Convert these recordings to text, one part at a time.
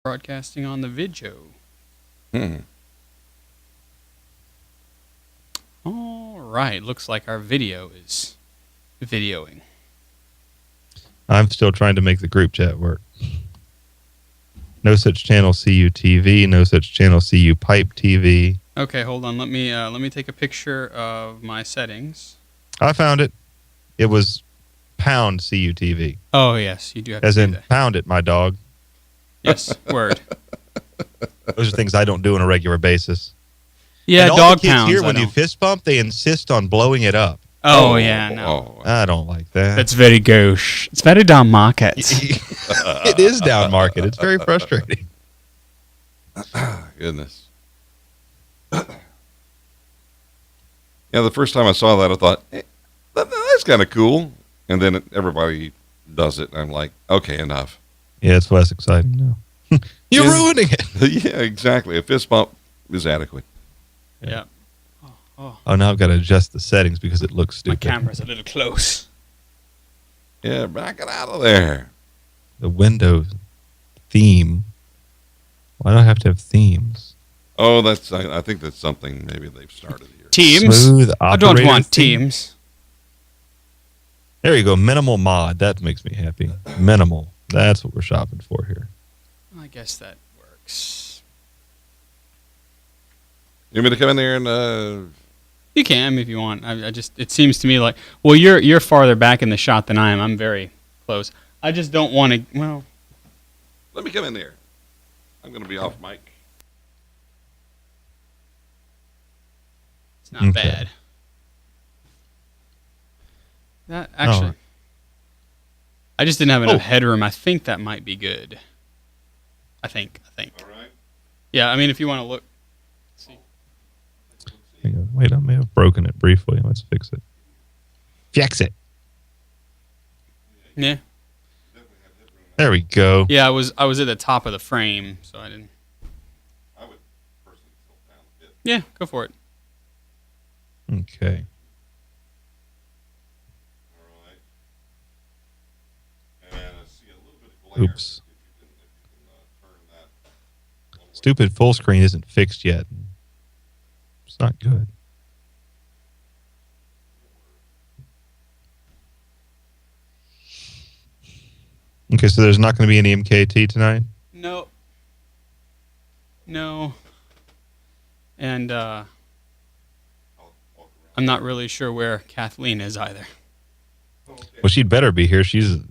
Broadcasting on the video. All right. Looks like our video is videoing. I'm still trying to make the group chat work. No such channel CU TV. No such channel CU Pipe TV. Okay, hold on. Let me take a picture of my settings. I found it. It was pound CU TV. Oh yes, you do have As to do in that. pound it, my dog. Yes, word. Those are things I don't do on a regular basis. Yeah, and all dog the kids pounds. here, when you fist bump, they insist on blowing it up. Oh yeah, no. I don't like that. That's very gauche. It's very down market. It is down market. It's very frustrating. Goodness. Yeah, the first time I saw that, I thought, hey, that's kind of cool. And then everybody does it, and I'm like, okay, enough. Yeah, it's less exciting now. You're ruining it. Yeah, exactly. A fist bump is adequate. Yeah. Oh, now I've got to adjust the settings because it looks My stupid. camera's a little close. Yeah, back it out of there. The Windows theme. Why do I have to have themes? Oh, I think that's something maybe they've started here. Teams? Smooth I don't operator want theme. teams. There you go. Minimal mod. That makes me happy. Minimal. That's what we're shopping for here. I guess that works. You want me to come in there and You can if you want. I just it seems to me like you're farther back in the shot than I am. I'm very close. I just don't want to. Well, let me come in there. I'm going to be off mic. it's not bad. That actually, I just didn't have enough headroom. I think that might be good. I think. All right. Yeah, I mean, if you want to look. See. Wait, I may have broken it briefly. Let's fix it. Fix it. Yeah. There we go. Yeah, I was at the top of the frame, so I didn't. I would personally tilt down a bit. Yeah, go for it. Okay. All right. And I see a little bit of glare. Oops. If you can turn that one way. Stupid full screen isn't fixed yet. It's not good. Okay, so there's not going to be any MKT tonight? No. And I'm not really sure where Kathleen is either. Well, she'd better be here. She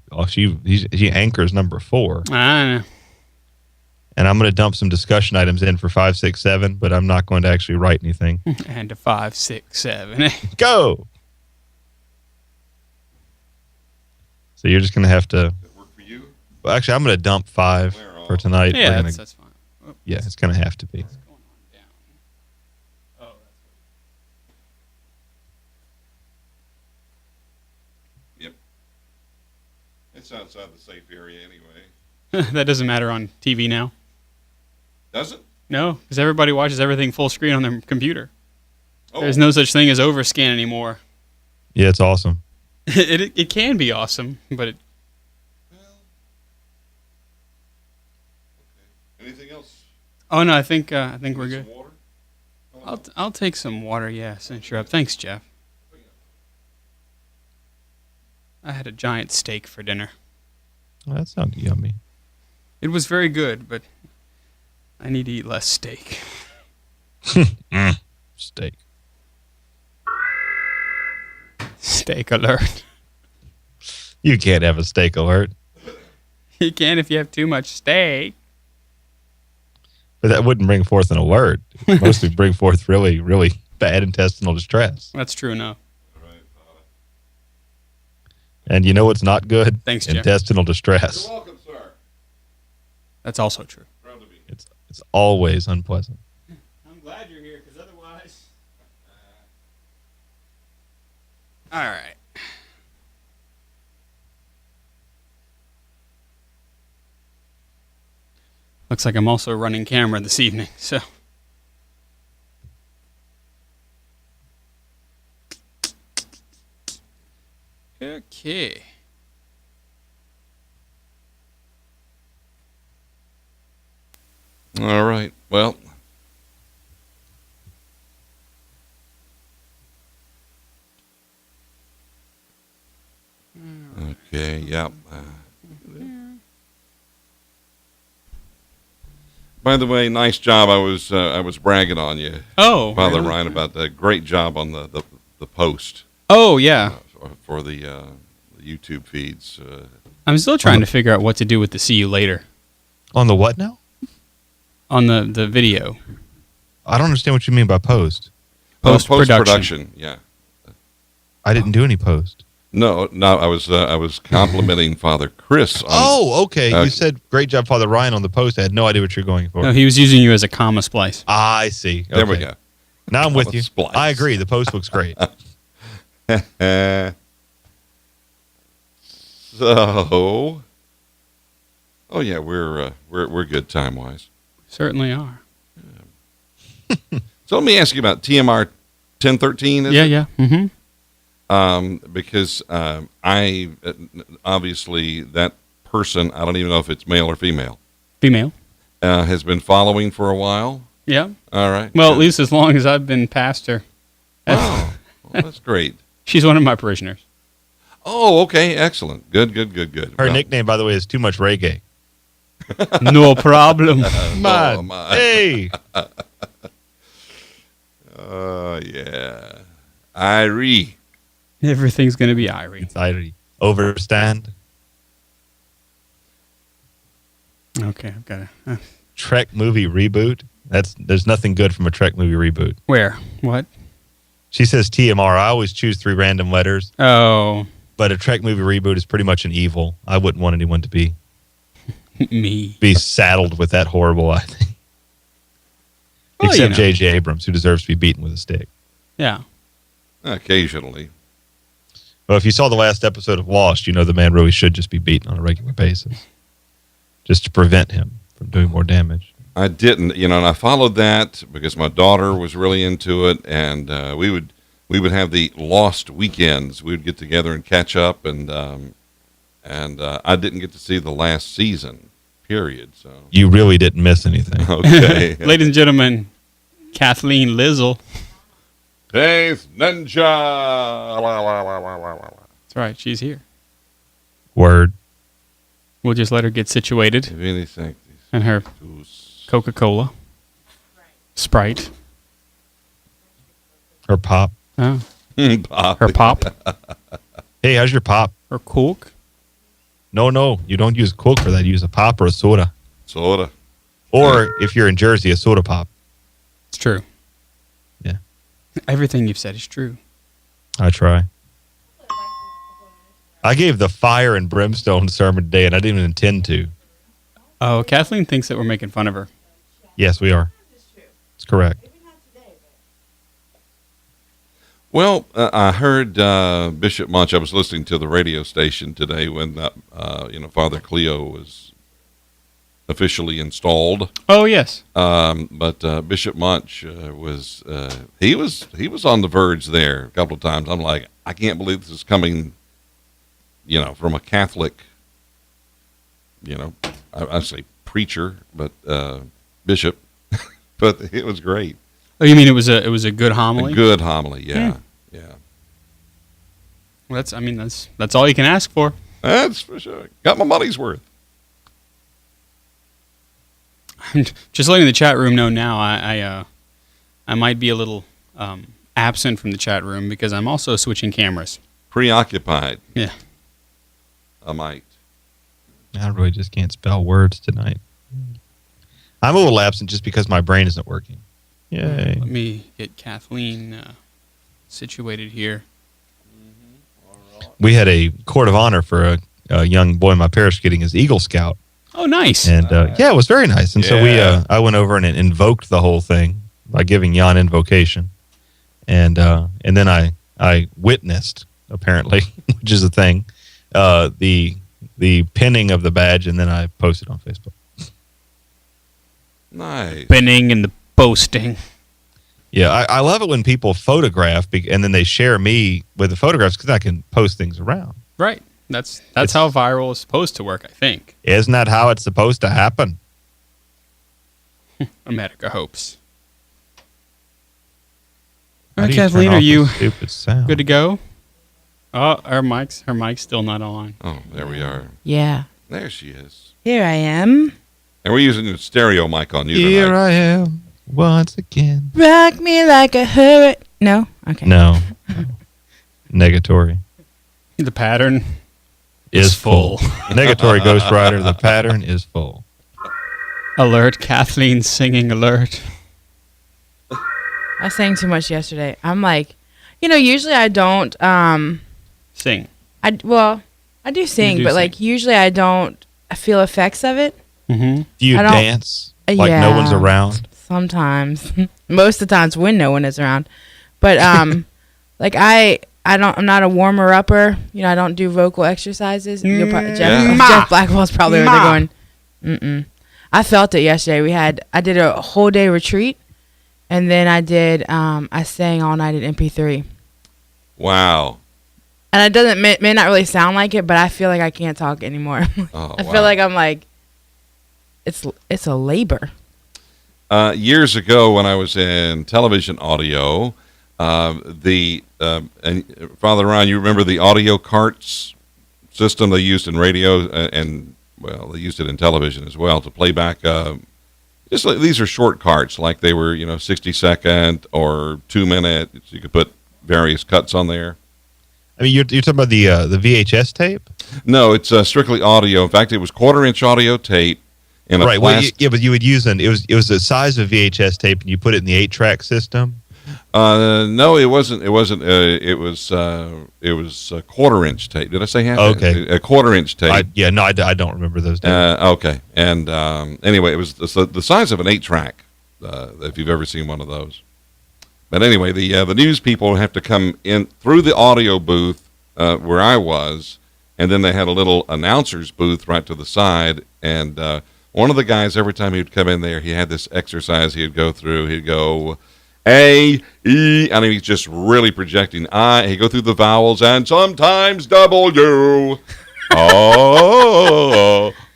anchors number 4. I don't know. And I'm going to dump some discussion items in for 5, 6, 7, but I'm not going to actually write anything. And a 5, 6, 7. Go! So you're just going to have to... Does that work for you? Well, actually, I'm going to dump 5 for tonight. Yeah, that's fine. Oh, yeah, it's going to have to be. what's going on down? Oh, that's Yep. It's outside the safe area anyway. what... That doesn't matter on TV now. Does it? No, because everybody watches everything full screen on their computer. Oh. There's no such thing as overscan anymore. Yeah, it's awesome. It can be awesome, but Well. Okay. Anything else? oh no, I think we're good. Some water? I'll take some water. Yeah, since you're up. Thanks, Jeff. I had a giant steak for dinner. Well, that sounds yummy. It was very good, but I need to eat less steak. Steak. Steak alert. You can't have a steak alert. You can if you have too much steak. But that wouldn't bring forth an alert. It'd mostly bring forth really, really bad intestinal distress. That's true enough. And you know what's not good? Thanks, Jeff. Intestinal distress. You're welcome, sir. That's also true. Proud to be. It's always unpleasant. I'm glad you're here, because otherwise... All right. Looks like I'm also running camera this evening, so... Okay. All right. Well. Okay. Yep. By the way, nice job. I was bragging on you, Oh, Father really? Ryan, about the great job on the post Oh, yeah. for the YouTube feeds. I'm still trying to figure out what to do with the "see you later" On the what now? on the video. I don't understand what you mean by post. Post-production. Post-production, yeah. I didn't do any post. No. I was complimenting Father Chris. Oh, okay. Uh, You said great job, Father Ryan, on the post. I had no idea what you're going for. No, he was using you as a comma splice. I see. There we Okay. go. Now I'm with you. Splice. I agree. The post looks great. So, oh yeah, we're good time wise. Certainly are. So let me ask you about TMR 1013. Yeah. Mm-hmm. Because I obviously that person, I don't even know if it's male or female, Female. has been following for a while. Yeah. All right. Well, at least as long as I've been pastor. Wow. Well, that's great. She's one of my parishioners. Oh, okay. Excellent. Good. Her Well, nickname, by the way, is Too Much Reggae. No problem. Man. my. Hey. Yeah. Irie. Everything's going to be Irie. It's Irie. Overstand. Okay, I've got to. Trek movie reboot. There's nothing good from a Trek movie reboot. Where? What? She says TMR. I always choose 3 random letters, Oh, but a Trek movie reboot is pretty much an evil. I wouldn't want anyone to be me. saddled with that horrible, I think. Well, Except you know. J.J. Abrams, who deserves to be beaten with a stick. Yeah. Occasionally. Well, if you saw the last episode of Lost, you know the man really should just be beaten on a regular basis, just to prevent him from doing more damage. I didn't, and I followed that because my daughter was really into it, and we would have the Lost weekends. We would get together and catch up, and I didn't get to see the last season, period. So You really didn't miss anything. okay, Ladies and gentlemen, Kathleen Lizzle. Faith Ninja. That's right, she's here. Word. We'll just let her get situated If anything, and her Coca-Cola, Sprite, Her pop. oh, Pop. her pop, Hey, how's your pop? her Coke. No, you don't use Coke for that. You use a pop or a soda. Soda. Or if you're in Jersey, a soda pop. It's true. Yeah. Everything you've said is true. I try. I gave the fire and brimstone sermon today, and I didn't even intend to. Oh, Kathleen thinks that we're making fun of her. Yes, we are. It's correct. Well, I heard Bishop Munch. I was listening to the radio station today when Father Cleo was officially installed. Oh, yes. But Bishop Munch was on the verge there a couple of times. I'm like, I can't believe this is coming, from a Catholic, I say preacher, but bishop. But it was great. Oh, you mean it was a good homily? A good homily, yeah. Well, that's all you can ask for. That's for sure. Got my money's worth. I'm just letting the chat room know now. I might be a little absent from the chat room because I'm also switching cameras. Preoccupied. Yeah. I might. I really just can't spell words tonight. I'm a little absent just because my brain isn't working. Yay. Let me get Kathleen situated here. We had a court of honor for a young boy in my parish getting his Eagle Scout. Oh, nice. And it was very nice. And so I went over and invoked the whole thing by giving Jan invocation. And then I witnessed, apparently, which is a thing, the pinning of the badge, and then I posted on Facebook. Nice. Pinning and the boasting. Yeah, I love it when people photograph and then they share me with the photographs because I can post things around. Right. That's how viral is supposed to work, I think. Isn't that how it's supposed to happen? America hopes. How All do right, you turn Kathleen, off are the you stupid sound? good to go? Oh, her mic's still not on. Oh, there we are. Yeah. There she is. Here I am. And we're using a stereo mic on you Here tonight. I am once again. Rock me like a hurricane. No? Okay. No. Negatory The pattern is full. Negatory Ghost Rider. The pattern is full. alert. Kathleen singing alert. I sang too much yesterday. I'm like, usually I don't, Sing. I do sing, do but sing. like usually I don't feel effects of it. Mm-hmm. Do you I don't- dance like no one's Yeah. around? Sometimes. Most of the times when no one is around. But like I'm not a warmer upper. I don't do vocal exercises. Jeff Blackwell's probably over there going, mm-mm. I felt it yesterday. I did a whole day retreat, and then I sang all night at MP3. Wow. And it doesn't may not really sound like it, but I feel like I can't talk anymore. Oh, I wow. feel like I'm like, it's a labor. Years ago, when I was in television audio, and Father Ron, you remember the audio carts system they used in radio, and they used it in television as well to play back. Just like, these are short carts, like they were 60-second or 2-minute. So you could put various cuts on there. I mean, you're talking about the VHS tape, No, it's strictly audio. In fact, it was 1/4-inch audio tape. In a right? Well, plastic. but you would use it was the size of VHS tape, and you put it in the 8-track system. No, it wasn't. It wasn't. It was a 1/4-inch tape. Did I say half? Okay. A 1/4-inch tape. I don't remember those days. Okay. And anyway, it was the size of an 8-track. If you've ever seen one of those. But anyway, the news people have to come in through the audio booth where I was, and then they had a little announcer's booth right to the side. And one of the guys, every time he would come in there, he had this exercise he'd go through. He'd go A, E, and he's just really projecting I. He'd go through the vowels and sometimes W.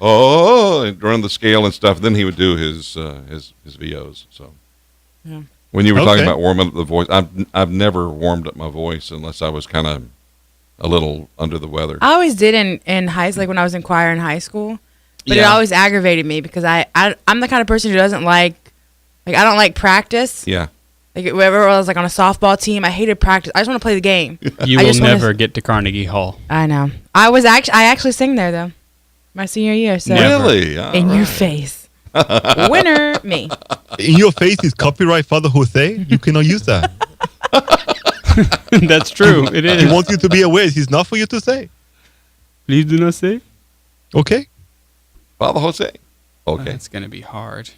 And run the scale and stuff. Then he would do his VOs. So. Yeah. When you were talking Okay. about warming up the voice, I've never warmed up my voice unless I was kind of a little under the weather. I always did in high school, like when I was in choir in high school. But it Yeah. always aggravated me because I'm the kind of person who doesn't like I don't like practice. Yeah. Like whenever I was like on a softball team, I hated practice. I just want to play the game. You I will just wanna- never get to Carnegie Hall. I know. I actually sang there though, my senior year. So Never. Really? All in your right. face, winner me. In your face is copyright Father Jose. You cannot use that. That's true. It He is. wants you to be aware. He's not for you to say. Please do not say. Okay. Father Jose. Okay. That's going to be hard.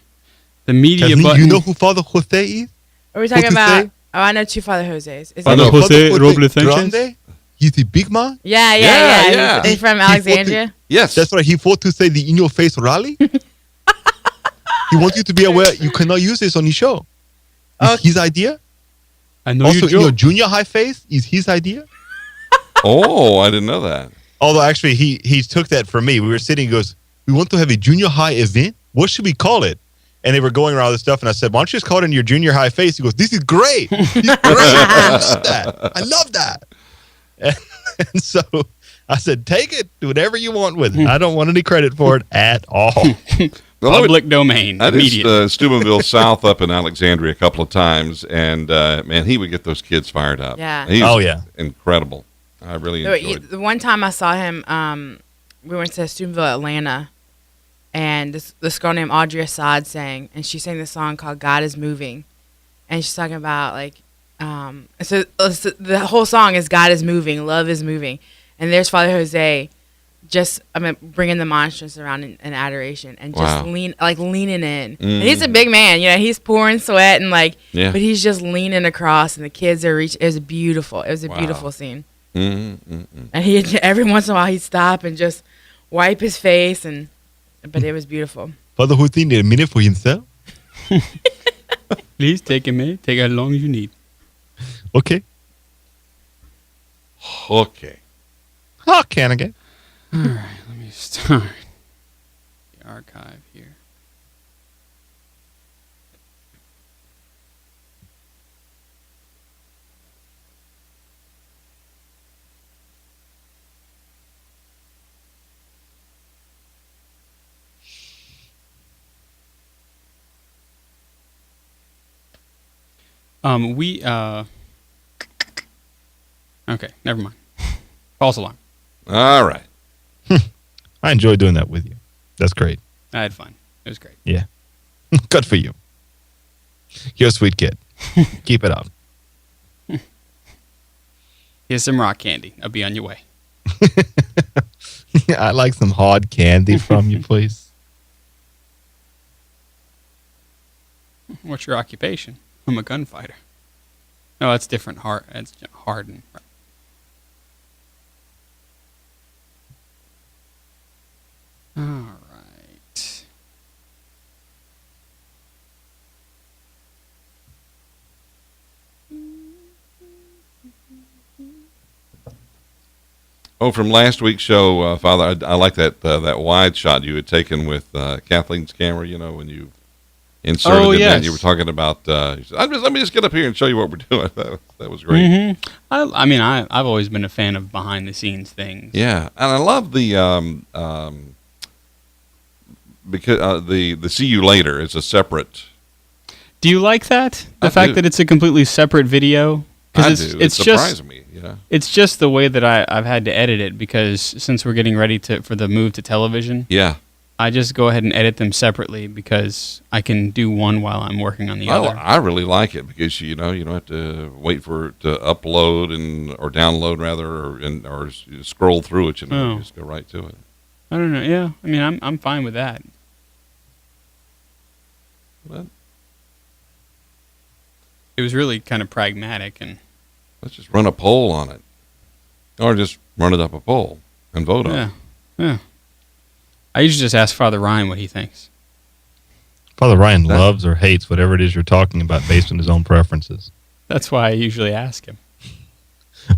The media Kathleen, button. you know who Father Jose is? Are we talking What to about? say? Oh, I know two Father Jose's. Is Father it? Jose Father Robles Sanchez? Grande? He's the big man. Yeah. Yeah. He's from Alexandria. Yes. That's why he fought to say the in your face rally. He wants you to be aware you cannot use this on his show. It's Okay. his idea. I know Also, you in your joke. junior high face is his idea. Oh, I didn't know that. Although actually he took that from me. We were sitting, he goes, we want to have a junior high event. What should we call it? And they were going around all this stuff, and I said, why don't you just call it in your junior high face? He goes, this is great. He's great. I love that. I love that. And so I said, take it. Do whatever you want with it. I don't want any credit for it at all. Well, Public domain. I did Immediate. Steubenville South up in Alexandria a couple of times, and man, he would get those kids fired up. Yeah. He was Oh, yeah. incredible. I really enjoyed. The one time I saw him, we went to Steubenville, Atlanta, and this girl named Audrey Assad sang, and she sang this song called "God Is Moving," and she's talking about like, so the whole song is God is moving, love is moving, and there's Father Jose, bringing the monstrance around in adoration and just Wow. leaning in, and he's a big man, he's pouring sweat and Yeah. but he's just leaning across, and the kids are reaching. It was beautiful. It was a Wow. beautiful scene. Mm-hmm. And every once in a while he'd stop and just wipe his face, but it was beautiful. Father Jose need a minute for himself. Please take a minute. Take as long as you need. Okay. Okay. Oh, can I get? All right. Let me start the archive here. We okay, never mind. False alarm. All right. I enjoy doing that with you. That's great. I had fun. It was great. Yeah. Good for you. You're a sweet kid. Keep it up. Here's some rock candy. I'll be on your way. I'd like some hard candy from you, please. What's your occupation? I'm a gunfighter. No, that's different. That's hardened. All right. Oh, from last week's show, Father, I like that that wide shot you had taken with Kathleen's camera. You know, when you inserted it, yes. and you were talking about. You said, let me just get up here and show you what we're doing. That was great. Mm-hmm. I mean, I've always been a fan of behind the scenes things. Yeah, and I love the because the see you later is a separate. Do you like that? I The fact do. that it's a completely separate video? I Because do. it's It just surprises me. Yeah. it's just the way that I've had to edit it, because since we're getting ready for the move to television, Yeah. I just go ahead and edit them separately because I can do one while I'm working on the other. I really like it because you don't have to wait for it to upload or download rather or scroll through it. You Oh. just go right to it. I don't know. Yeah, I mean, I'm fine with that. But It was really kind of pragmatic, and let's just run a poll on it, or just run it up a poll and vote on it. yeah. I usually just ask Father Ryan what he thinks. Father Ryan loves or hates whatever it is you're talking about based on his own preferences. That's why I usually ask him.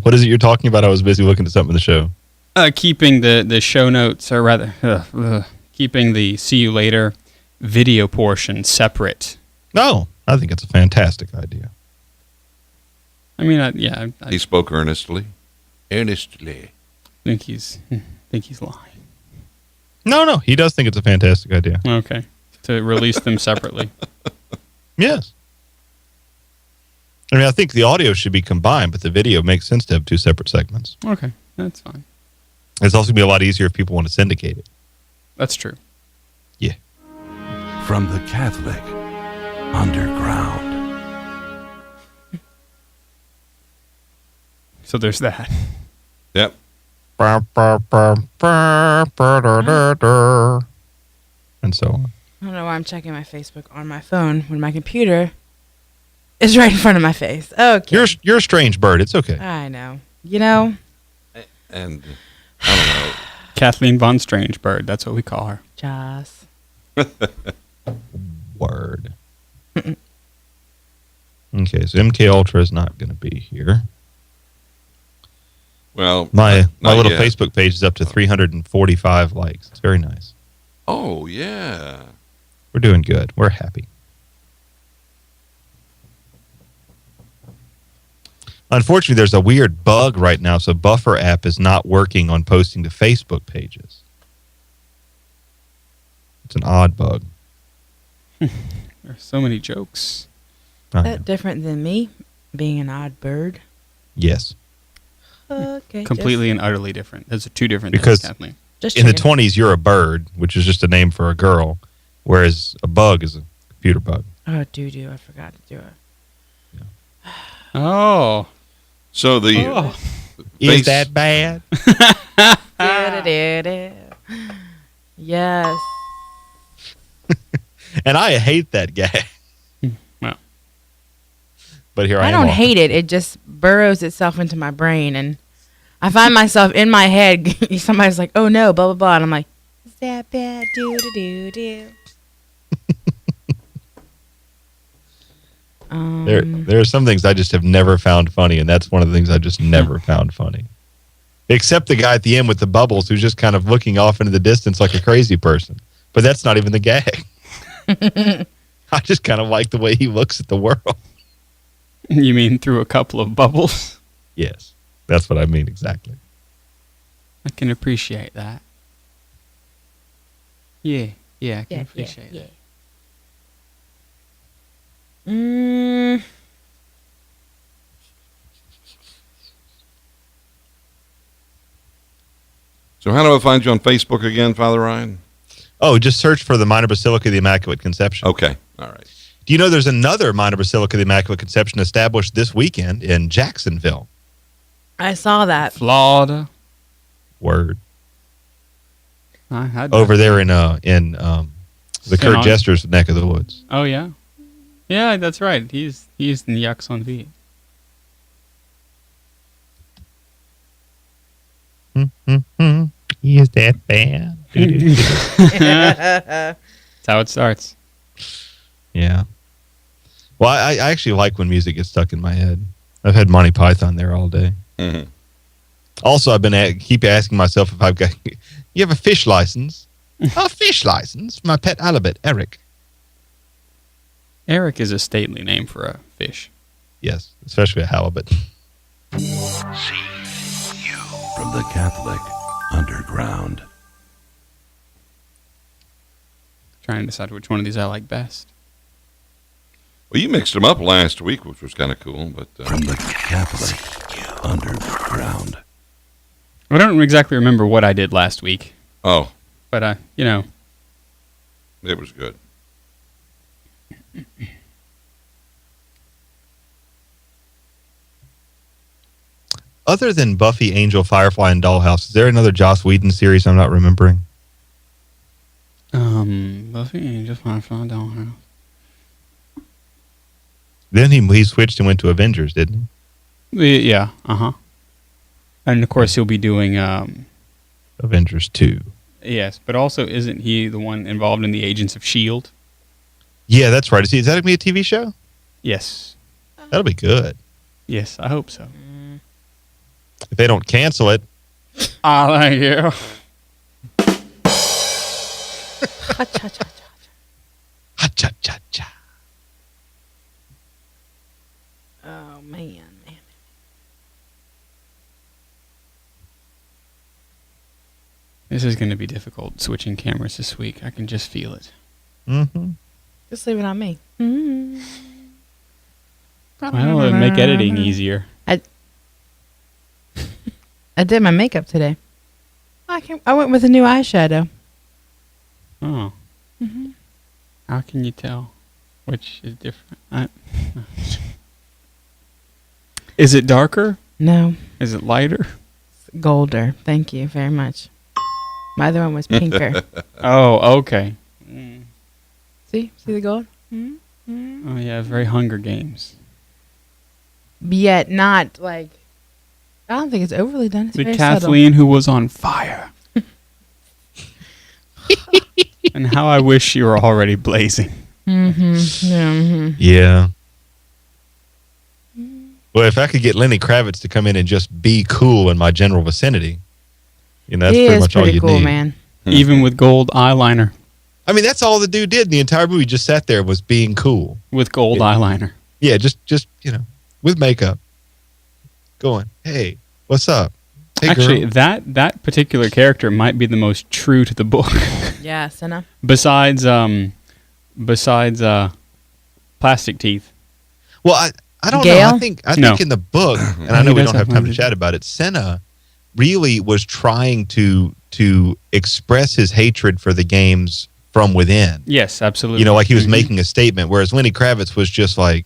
What is it you're talking about? I was busy looking at something in the show. Keeping the show notes, or rather, keeping the see you later video portion separate. No, I think it's a fantastic idea. I mean, I He spoke earnestly. Earnestly. think he's lying. No, he does think it's a fantastic idea. Okay, to release them separately. Yes. I mean, I think the audio should be combined, but the video makes sense to have two separate segments. Okay, that's fine. It's also going to be a lot easier if people want to syndicate it. That's true. Yeah. From the Catholic underground. So there's that. Yep. And so on. I don't know why I'm checking my Facebook on my phone when my computer is right in front of my face. Okay. You're a strange bird. It's okay. I know. You know, And I don't know. Kathleen Von Strangebird. That's what we call her. Joss. Word. Okay, so MK Ultra is not going to be here. Well, My not little yet. Facebook page is up to 345 likes. It's very nice. Oh yeah. We're doing good. We're happy. Unfortunately, there's a weird bug right now, so Buffer app is not working on posting to Facebook pages. It's an odd bug. There's so many jokes. I know. That different than me being an odd bird. Yes. Okay. Completely and utterly different. Those are two different Because- things, Kathleen. Just In the checking. 20s, you're a bird, which is just a name for a girl, whereas a bug is a computer bug. Oh, doo-doo. I forgot to do it. Oh. So the Oh. Is Face- that bad? Do-do-do-do. Yes. And I hate that guy. Well. But here I I am. don't all- hate it. It just burrows itself into my brain, and I find myself in my head. Somebody's like, "Oh no, blah blah blah," and I'm like, "Is that bad? Do do do do." There are some things I just have never found funny, and that's one of the things I just never found funny. Except the guy at the end with the bubbles who's just kind of looking off into the distance like a crazy person. But that's not even the gag. I just kind of like the way he looks at the world. You mean through a couple of bubbles? Yes, that's what I mean exactly. I can appreciate that. Yeah, I can appreciate that. So how do I find you on Facebook again, Father Ryan? Oh, just search for the Minor Basilica of the Immaculate Conception. Okay. All right. Do you know there's another Minor Basilica of the Immaculate Conception established this weekend in Jacksonville? I saw that. Florida. Word. I had Over there in the Kurt on- Jester's neck of the woods. Oh yeah, yeah, that's right. He's in Jackson V. He is that bad. That's how it starts. Yeah. Well, I actually like when music gets stuck in my head. I've had Monty Python there all day. Mm-hmm. Also, I've been keep asking myself if I've got. You have a fish license? A fish license? My pet halibut, Eric. Eric is a stately name for a fish. Yes, especially a halibut. From the Catholic underground. Trying to decide which one of these I like best. Well, you mixed them up last week, which was kind of cool. But From the Catholic underground. I don't exactly remember what I did last week, oh, but it was good. Other than Buffy, Angel, Firefly, and Dollhouse, is there another Joss Whedon series I'm not remembering? Buffy, Angel, Firefly, Dollhouse. Then he switched and went to Avengers, didn't he? Yeah, and of course he'll be doing Avengers 2. yes, but also isn't he the one involved in the Agents of S.H.I.E.L.D.? Yeah, that's right. Is that going to be a TV show? Yes, That'll be good. yes, I hope so. If they don't cancel it. I like you. Ha-cha-cha-cha. Oh man. This is going to be difficult switching cameras this week. I can just feel it. Mm-hmm. Just leave it on me. Well, it'll make editing easier. I did my makeup today. I went with a new eyeshadow. Oh. Mm-hmm. How can you tell which is different? Is it darker? No, Is it lighter? it's golder. Thank you very much. My other one was pinker. Oh, okay. See the gold? Oh, yeah, very Hunger Games. Yet not like. I don't think it's overly done. It's The very Kathleen who was on fire. And how I wish she were already blazing. Yeah. Well, if I could get Lenny Kravitz to come in and just be cool in my general vicinity, that's He pretty is much all pretty you cool, need. man. Even with gold eyeliner. I mean, that's all the dude did in the entire movie. Just sat there, was being cool. With gold eyeliner. Yeah, just with makeup, going, "Hey, what's up?" Hey, Actually, girl. that particular character might be the most true to the book. Yeah, Senna. besides Plastic Teeth. Well, I don't Gail? know. I think No. in the book, and I He know we does don't have have time to one. chat about it. Senna really was trying to express his hatred for the games from within. Yes, absolutely. Like he was Mhm. making a statement, whereas Lenny Kravitz was just like,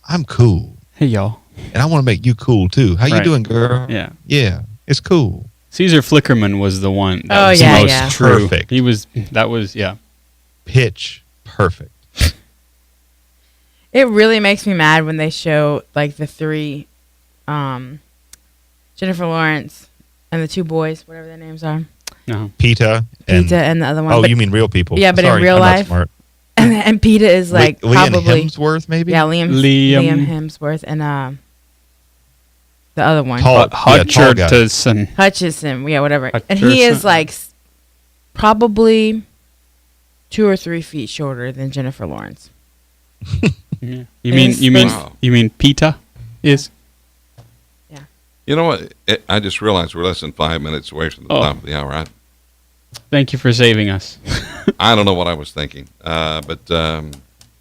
"I'm cool, Hey, y'all. and I want to make you cool too. How you Right. doing, girl? Yeah. Yeah, it's cool." Caesar Flickerman was the one that Oh, was yeah, the most yeah. true. Perfect. That was, yeah. Pitch perfect. It really makes me mad when they show like the three, Jennifer Lawrence and the two boys, whatever their names are, No. PETA and Peta and the other one. oh, but, you mean real people? Yeah, but in Sorry, real I'm not life, smart. and Peta is like Liam probably Hemsworth, maybe. yeah Liam Hemsworth and the other one Tall guy. Hutcherson. Hutchison, yeah, whatever, and he is Hutcherson. like probably 2 or 3 feet shorter than Jennifer Lawrence. Yeah. Is You Wow. mean PETA is? You know what? I just realized we're less than 5 minutes away from the Oh. top of the hour. Thank you for saving us. I don't know what I was thinking, but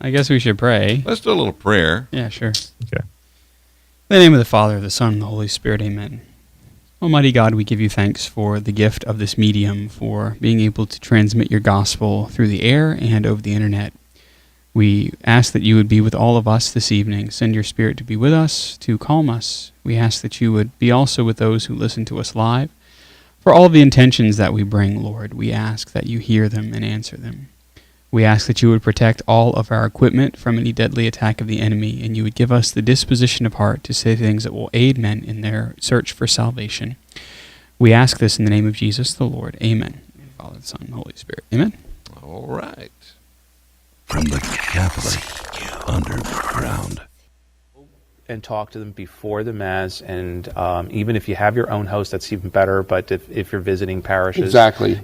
I guess we should pray. let's do a little prayer. Yeah, sure. Okay. In the name of the Father, the Son, and the Holy Spirit, amen. Almighty God, we give you thanks for the gift of this medium, for being able to transmit your gospel through the air and over the internet. We ask that you would be with all of us this evening. Send your Spirit to be with us, to calm us. We ask that you would be also with those who listen to us live. For all the intentions that we bring, Lord, we ask that you hear them and answer them. We ask that you would protect all of our equipment from any deadly attack of the enemy, and you would give us the disposition of heart to say things that will aid men in their search for salvation. We ask this in the name of Jesus the Lord. Amen. Father, Son, and Holy Spirit. Amen. All right. From the Catholic underground. And talk to them before the Mass, and even if you have your own host, that's even better, but if you're visiting parishes, exactly,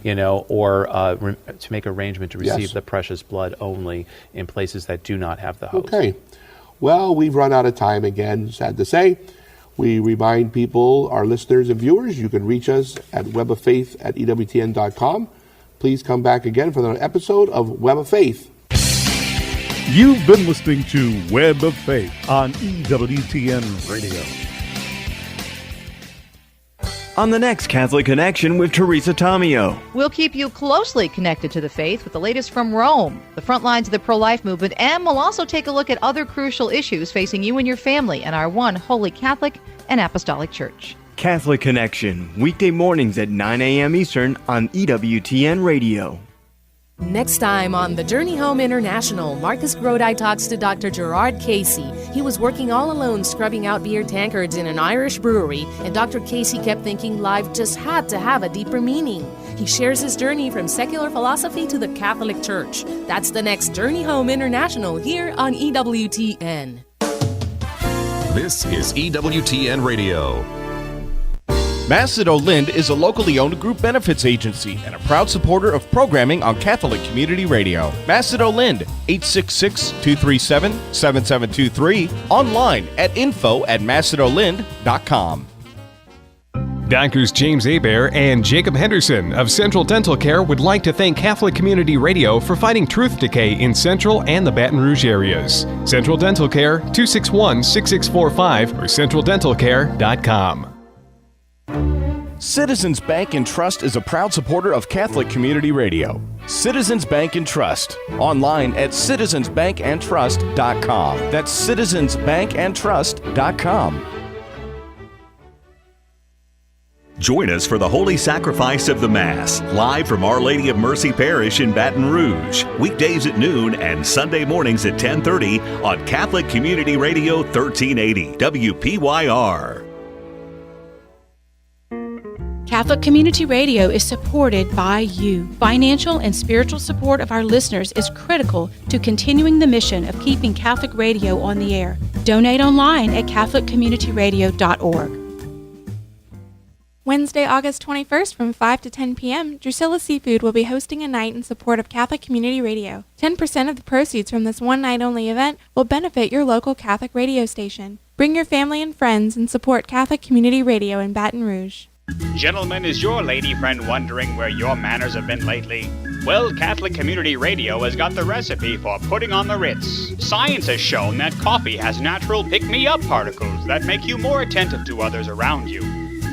or to make arrangement to receive the precious blood only in places that do not have the host. Okay. Well, we've run out of time again, sad to say. We remind people, our listeners and viewers, you can reach us at weboffaith@ewtn.com. Please come back again for another episode of Web of Faith. You've been listening to Web of Faith on EWTN Radio. On the next Catholic Connection with Teresa Tomeo. We'll keep you closely connected to the faith with the latest from Rome, the front lines of the pro-life movement, and we'll also take a look at other crucial issues facing you and your family and our one holy Catholic and Apostolic Church. Catholic Connection, weekday mornings at 9 a.m. Eastern on EWTN Radio. Next time on The Journey Home International, Marcus Grodi talks to Dr. Gerard Casey. He was working all alone scrubbing out beer tankards in an Irish brewery, and Dr. Casey kept thinking life just had to have a deeper meaning. He shares his journey from secular philosophy to the Catholic Church. That's the next Journey Home International here on EWTN. This is EWTN Radio. Macedo Lind is a locally owned group benefits agency and a proud supporter of programming on Catholic Community Radio. Macedo Lind, 866-237-7723, online at info@macedolind.com. Doctors James Abair and Jacob Henderson of Central Dental Care would like to thank Catholic Community Radio for fighting tooth decay in Central and the Baton Rouge areas. Central Dental Care, 261-6645 or centraldentalcare.com. Citizens Bank and Trust is a proud supporter of Catholic Community Radio. Citizens Bank and Trust, online at citizensbankandtrust.com. That's citizensbankandtrust.com. Join us for the Holy Sacrifice of the Mass, live from Our Lady of Mercy Parish in Baton Rouge, weekdays at noon and Sunday mornings at 10:30 on Catholic Community Radio 1380 WPYR. Catholic Community Radio is supported by you. Financial and spiritual support of our listeners is critical to continuing the mission of keeping Catholic radio on the air. Donate online at CatholicCommunityRadio.org. Wednesday, August 21st from 5 to 10 p.m., Drusilla Seafood will be hosting a night in support of Catholic Community Radio. 10% of the proceeds from this one-night-only event will benefit your local Catholic radio station. Bring your family and friends and support Catholic Community Radio in Baton Rouge. Gentlemen, is your lady friend wondering where your manners have been lately? Well, Catholic Community Radio has got the recipe for putting on the Ritz. Science has shown that coffee has natural pick-me-up particles that make you more attentive to others around you.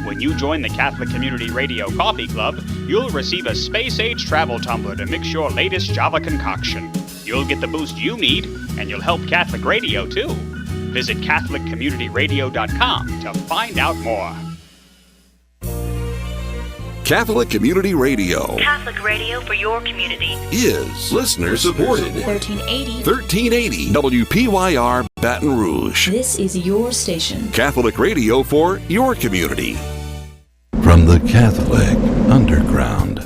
When you join the Catholic Community Radio Coffee Club, you'll receive a space-age travel tumbler to mix your latest Java concoction. You'll get the boost you need, and you'll help Catholic Radio, too. Visit CatholicCommunityRadio.com to find out more. Catholic Community Radio Catholic radio for your community is listener supported. 1380 WPYR Baton Rouge. This is your station. Catholic radio for your community. From the Catholic underground.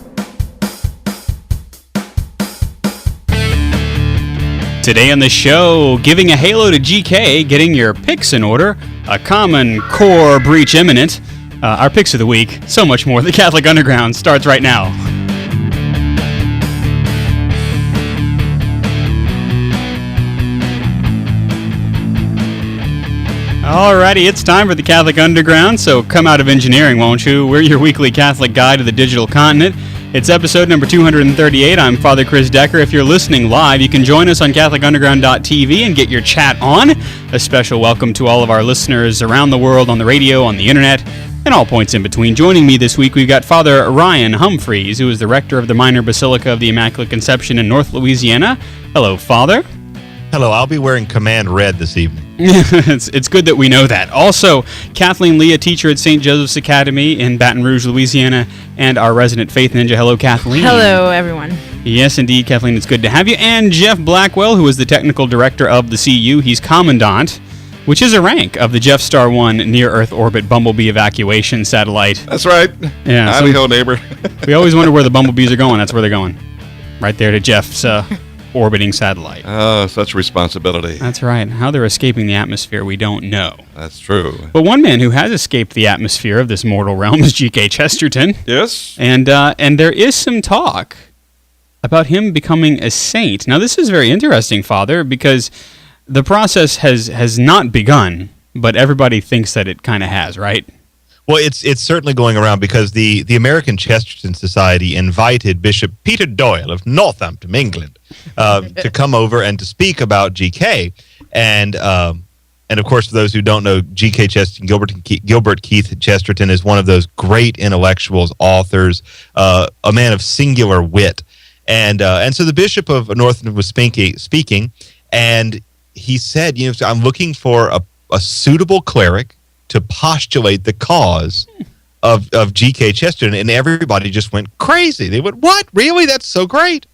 Today on the show, giving a halo to GK, getting your picks in order, a common core breach imminent, our picks of the week, so much more. The Catholic Underground starts right now. Alrighty, it's time for the Catholic Underground, so come out of engineering, won't you? We're your weekly Catholic guide to the digital continent. It's episode number 238. I'm Father Chris Decker. If you're listening live, you can join us on CatholicUnderground.tv and get your chat on. A special welcome to all of our listeners around the world on the radio, on the internet, and all points in between. Joining me this week, we've got Father Ryan Humphreys, who is the rector of the Minor Basilica of the Immaculate Conception in North Louisiana. Hello, Father. Hello, I'll be wearing command red this evening. It's good that we know that. Also, Kathleen Lee, a teacher at St. Joseph's Academy in Baton Rouge, Louisiana, and our resident faith ninja. Hello, Kathleen. Hello, everyone. Yes, indeed, Kathleen, it's good to have you. And Jeff Blackwell, who is the technical director of the CU. He's commandant, which is a rank of the Jeff Star 1 near-Earth orbit Bumblebee evacuation satellite. That's right. Yeah, Howdy ho, neighbor. We always wonder where the bumblebees are going. That's where they're going. Right there to Jeff's orbiting satellite. Oh, such responsibility. That's right. How they're escaping the atmosphere, we don't know. That's true. But one man who has escaped the atmosphere of this mortal realm is G.K. Chesterton. Yes. And there is some talk about him becoming a saint. Now, this is very interesting, Father, because the process has not begun, but everybody thinks that it kind of has, right? Well, it's certainly going around because the American Chesterton Society invited Bishop Peter Doyle of Northampton, England, to come over and to speak about GK. And of course, for those who don't know, G.K. Chesterton, Gilbert Keith Chesterton is one of those great intellectuals, authors, a man of singular wit. And so the Bishop of Northampton was speaking, and he said, I'm looking for a suitable cleric to postulate the cause of G.K. Chesterton, and everybody just went crazy. They went, what? Really? That's so great.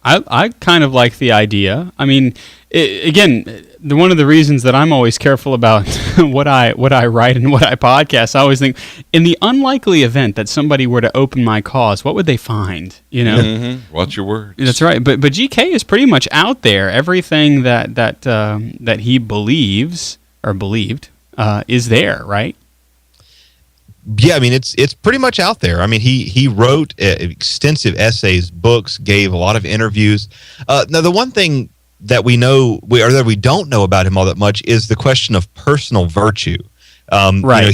I kind of like the idea. I mean, one of the reasons that I'm always careful about what I write and what I podcast, I always think, in the unlikely event that somebody were to open my cause, what would they find? Mm-hmm. Watch your words. That's right. But GK is pretty much out there. Everything that he believes or believed is there, right? Yeah, I mean, it's pretty much out there. I mean, he wrote extensive essays, books, gave a lot of interviews. Now, the one thing that we know, or that we don't know about him all that much, is the question of personal virtue. Right.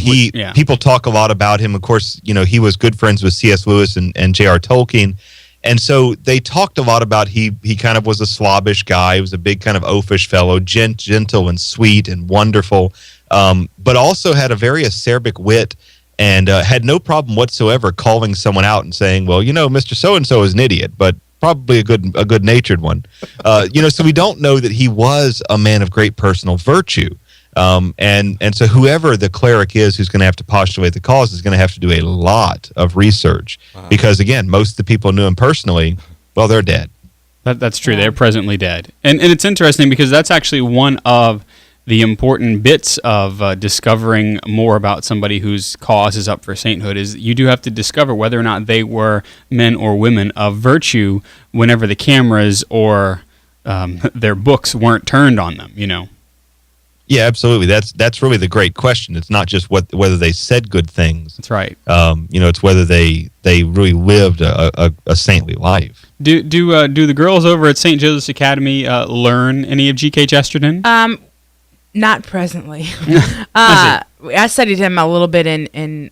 People talk a lot about him. Of course, he was good friends with C.S. Lewis and J.R. Tolkien. And so they talked a lot about he kind of was a slobbish guy. He was a big kind of oafish fellow, gentle and sweet and wonderful, but also had a very acerbic wit and had no problem whatsoever calling someone out and saying, well, Mr. So-and-so is an idiot, but probably a good-natured one. So we don't know that he was a man of great personal virtue. And so whoever the cleric is who's going to have to postulate the cause is going to have to do a lot of research because, again, most of the people who knew him personally, well, they're dead. That's true. They're presently dead. And it's interesting because that's actually one of the important bits of discovering more about somebody whose cause is up for sainthood is you do have to discover whether or not they were men or women of virtue whenever the cameras or their books weren't turned on them, Yeah, absolutely. That's really the great question. It's not just whether they said good things. That's right. It's whether they really lived a saintly life. Do the girls over at St. Joseph's Academy learn any of G.K. Chesterton? Not presently. I studied him a little bit in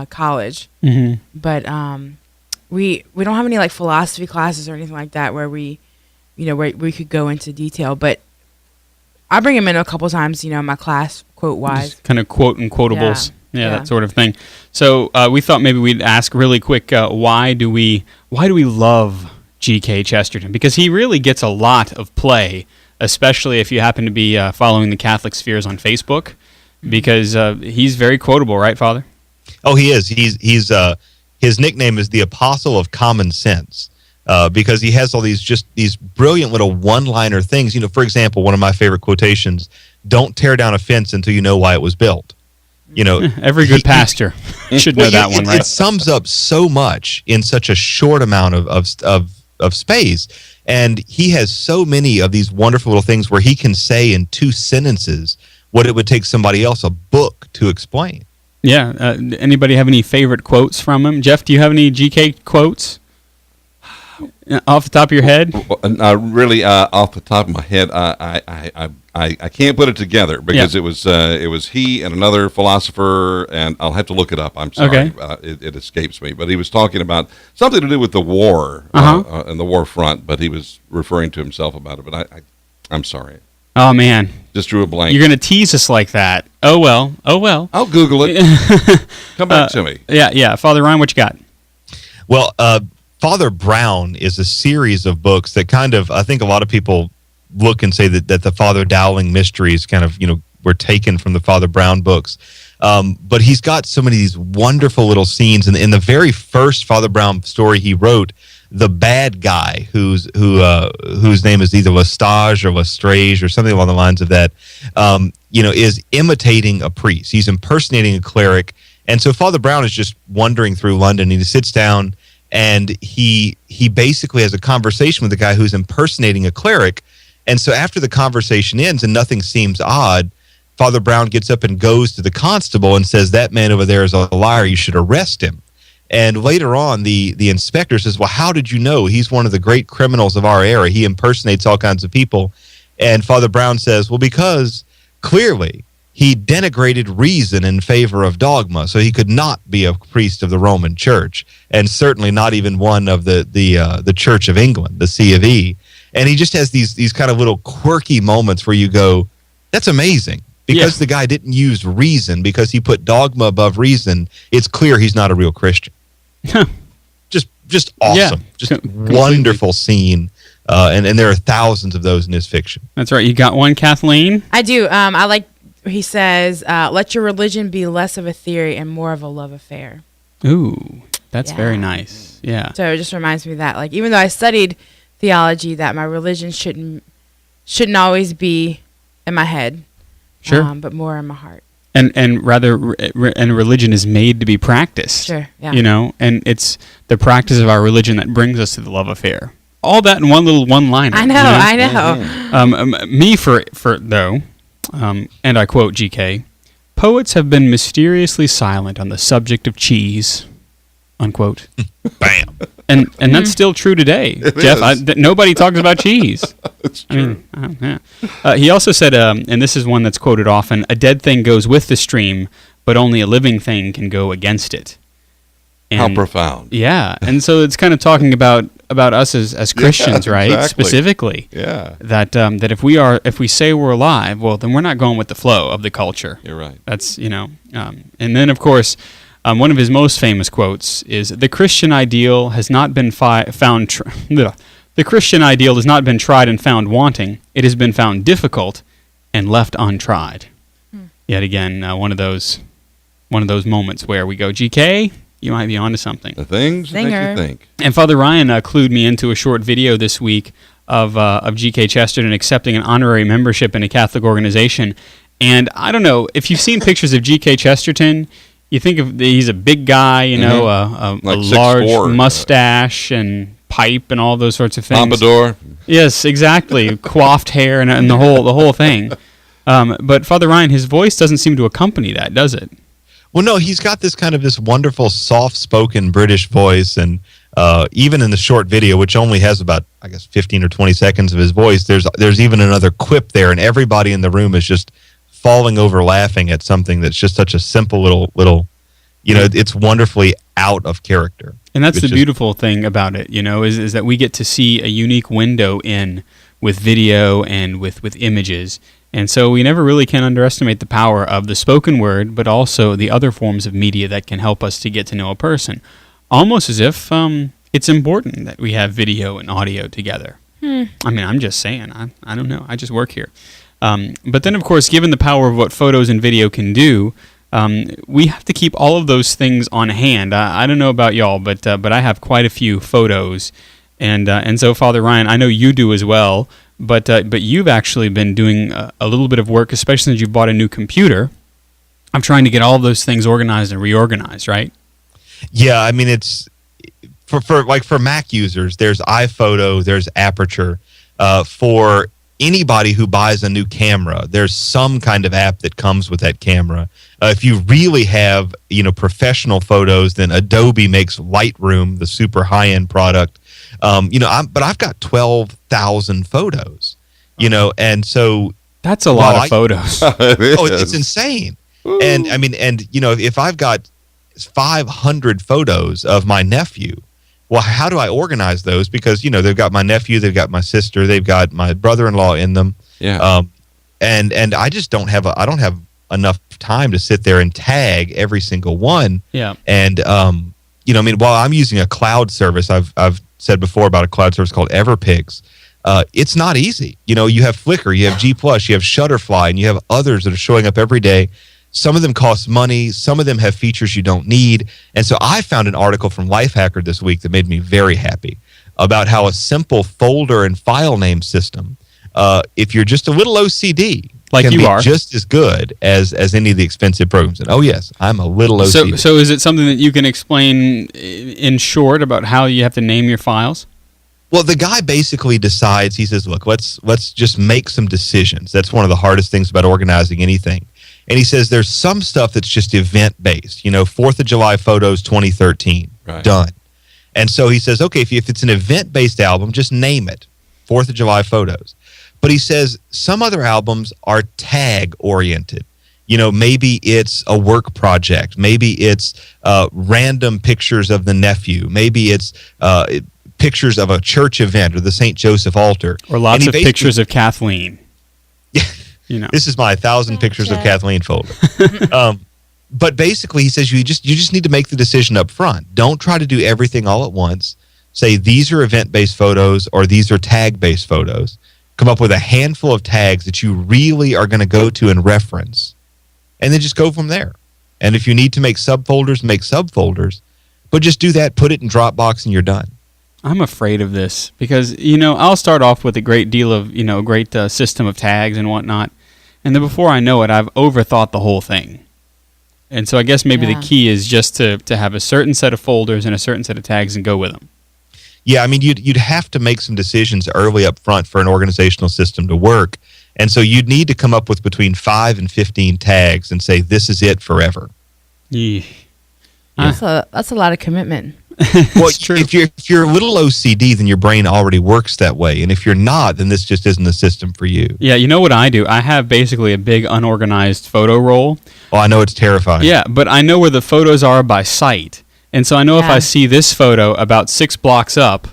college, but we don't have any like philosophy classes or anything like that where we could go into detail. But I bring him in a couple times, in my class, quote wise, just kind of quote and quotables, yeah, that sort of thing. So we thought maybe we'd ask really quick, why do we love G.K. Chesterton? Because he really gets a lot of play, especially if you happen to be following the Catholic spheres on Facebook, because he's very quotable, right, Father? Oh, he is. He's his nickname is the Apostle of Common Sense. Because he has all these brilliant little one-liner things. For example, one of my favorite quotations: "Don't tear down a fence until you know why it was built." Every good pastor should know that one, right? It sums up so much in such a short amount of space, and he has so many of these wonderful little things where he can say in 2 sentences what it would take somebody else a book to explain. Yeah. Anybody have any favorite quotes from him? Jeff, do you have any GK quotes? Off the top of your head? Really, off the top of my head, I can't put it together because it was he and another philosopher, and I'll have to look it up. I'm sorry, it escapes me. But he was talking about something to do with the war and the war front, but he was referring to himself about it. But I'm sorry. Oh, man. Just drew a blank. You're going to tease us like that. Oh, well. I'll Google it. Come back to me. Yeah. Father Ryan, what you got? Well, Father Brown is a series of books that kind of, I think a lot of people look and say that the Father Dowling mysteries kind of, were taken from the Father Brown books. But he's got so many of these wonderful little scenes. And in the very first Father Brown story he wrote, the bad guy whose name is either Lestage or Lestrage or something along the lines of that, is imitating a priest. He's impersonating a cleric. And so Father Brown is just wandering through London. He sits down and he basically has a conversation with the guy who's impersonating a cleric. And so after the conversation ends and nothing seems odd, Father Brown gets up and goes to the constable and says, "That man over there is a liar. You should arrest him." And later on, the inspector says, "Well, how did you know? He's one of the great criminals of our era. He impersonates all kinds of people." And Father Brown says, "Well, because clearly he denigrated reason in favor of dogma, so he could not be a priest of the Roman Church, and certainly not even one of the Church of England, the C of E." And he just has these kind of little quirky moments where you go, "That's amazing." Because the guy didn't use reason, because he put dogma above reason, it's clear he's not a real Christian. Just awesome. Yeah, just wonderful scene. And there are thousands of those in his fiction. That's right. You got one, Kathleen? I do. I like, he says, let your religion be less of a theory and more of a love affair. Ooh, that's very nice. Yeah. So it just reminds me that, like, even though I studied theology, that my religion shouldn't always be in my head. Sure. But more in my heart. And rather, religion is made to be practiced. Sure, yeah. And it's the practice of our religion that brings us to the love affair. All that in one liner. I know. Me, though, and I quote GK, "Poets have been mysteriously silent on the subject of cheese," unquote. Bam. And that's still true today, Jeff. Nobody talks about cheese. It's true. He also said, and this is one that's quoted often, "A dead thing goes with the stream, but only a living thing can go against it." And, how profound. Yeah, and so it's kind of talking about us as Christians, right? Exactly. Specifically. Yeah. That if we say we're alive, well, then we're not going with the flow of the culture. You're right. That's and then of course. One of his most famous quotes is, "The Christian ideal has not been the Christian ideal has not been tried and found wanting. It has been found difficult and left untried." Yet again, one of those moments where we go, GK, you might be onto something. The things that make you think. And Father Ryan clued me into a short video this week of G.K. Chesterton accepting an honorary membership in a Catholic organization. And I don't know, if you've seen pictures of G.K. Chesterton, you think he's a big guy, a like large 6'4", mustache and pipe and all those sorts of things. Pompadour. Yes, exactly. Coiffed hair and the whole thing. But Father Ryan, his voice doesn't seem to accompany that, does it? Well, no, he's got this wonderful, soft-spoken British voice, and even in the short video, which only has about, 15 or 20 seconds of his voice, there's even another quip there, and everybody in the room is just falling over laughing at something that's just such a simple little, it's wonderfully out of character. And that's the beautiful thing about it, is that we get to see a unique window in with video and with images. And so we never really can underestimate the power of the spoken word, but also the other forms of media that can help us to get to know a person. Almost as if it's important that we have video and audio together. I mean, I'm just saying. I don't know. I just work here. But then, of course, given the power of what photos and video can do, we have to keep all of those things on hand. I don't know about y'all, but I have quite a few photos. And so, Father Ryan, I know you do as well. But you've actually been doing a little bit of work, especially since you bought a new computer. I'm trying to get all of those things organized and reorganized, right? Yeah, I mean, it's for Mac users, there's iPhoto, there's Aperture. For anybody who buys a new camera, there's some kind of app that comes with that camera. If you really have professional photos, then Adobe makes Lightroom, the super high-end product. But I've got 12,000 photos, and so that's a lot of photos. It's insane. Ooh. And I mean, if I've got 500 photos of my nephew, well, how do I organize those? Because they've got my nephew, they've got my sister, they've got my brother-in-law in them. Yeah. and I just don't have enough time to sit there and tag every single one. Yeah. And while I'm using a cloud service, I've said before about a cloud service called Everpix. It's not easy. You have Flickr, you have G+, you have Shutterfly, and you have others that are showing up every day. Some of them cost money. Some of them have features you don't need. And so I found an article from Lifehacker this week that made me very happy about how a simple folder and file name system, if you're just a little OCD, like can you be are, just as good as any of the expensive programs. And yes, I'm a little OCD. So is it something that you can explain in short about how you have to name your files? Well, the guy basically decides, he says, look, let's just make some decisions. That's one of the hardest things about organizing anything. And he says there's some stuff that's just event-based. 4th of July photos 2013. Right. Done. And so he says, okay, if it's an event-based album, just name it 4th of July photos. But he says some other albums are tag-oriented. Maybe it's a work project. Maybe it's random pictures of the nephew. Maybe it's pictures of a church event or the St. Joseph altar. Or lots of pictures of Kathleen. This is my 1,000 pictures of Kathleen folder. But basically, he says you just need to make the decision up front. Don't try to do everything all at once. Say these are event-based photos or these are tag-based photos. Come up with a handful of tags that you really are going to go to and reference, and then just go from there. And if you need to make subfolders, make subfolders. But just do that, put it in Dropbox, and you're done. I'm afraid of this because, I'll start off with a great deal of, great system of tags and whatnot. And then before I know it, I've overthought the whole thing. And so I guess maybe the key is just to have a certain set of folders and a certain set of tags and go with them. Yeah, I mean, you'd have to make some decisions early up front for an organizational system to work. And so you'd need to come up with between 5 and 15 tags and say, this is it forever. Yeah. That's a lot of commitment. Well, if you're a little OCD, then your brain already works that way. And if you're not, then this just isn't the system for you. Yeah, you know what I do? I have basically a big unorganized photo roll. Oh, I know, it's terrifying. Yeah, but I know where the photos are by sight. And so I know if I see this photo about 6 blocks up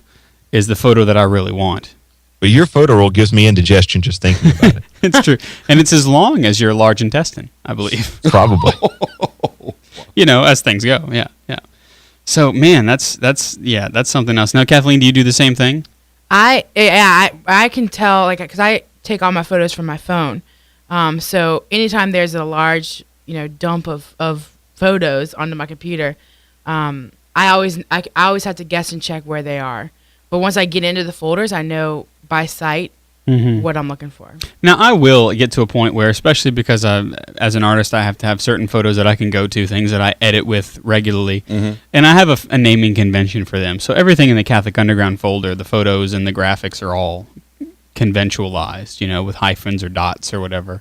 is the photo that I really want. But your photo roll gives me indigestion just thinking about it. It's true. And it's as long as your large intestine, I believe. Probably. As things go. Yeah, yeah. So, man, that's something else. Now, Kathleen, do you do the same thing? I can tell, because I take all my photos from my phone. So anytime there's a large, dump of photos onto my computer, I always have to guess and check where they are. But once I get into the folders, I know by sight what I'm looking for. Now, I will get to a point where, especially because as an artist, I have to have certain photos that I can go to, things that I edit with regularly. And I have a naming convention for them. So everything in the Catholic Underground folder, the photos and the graphics are all conventualized, with hyphens or dots or whatever.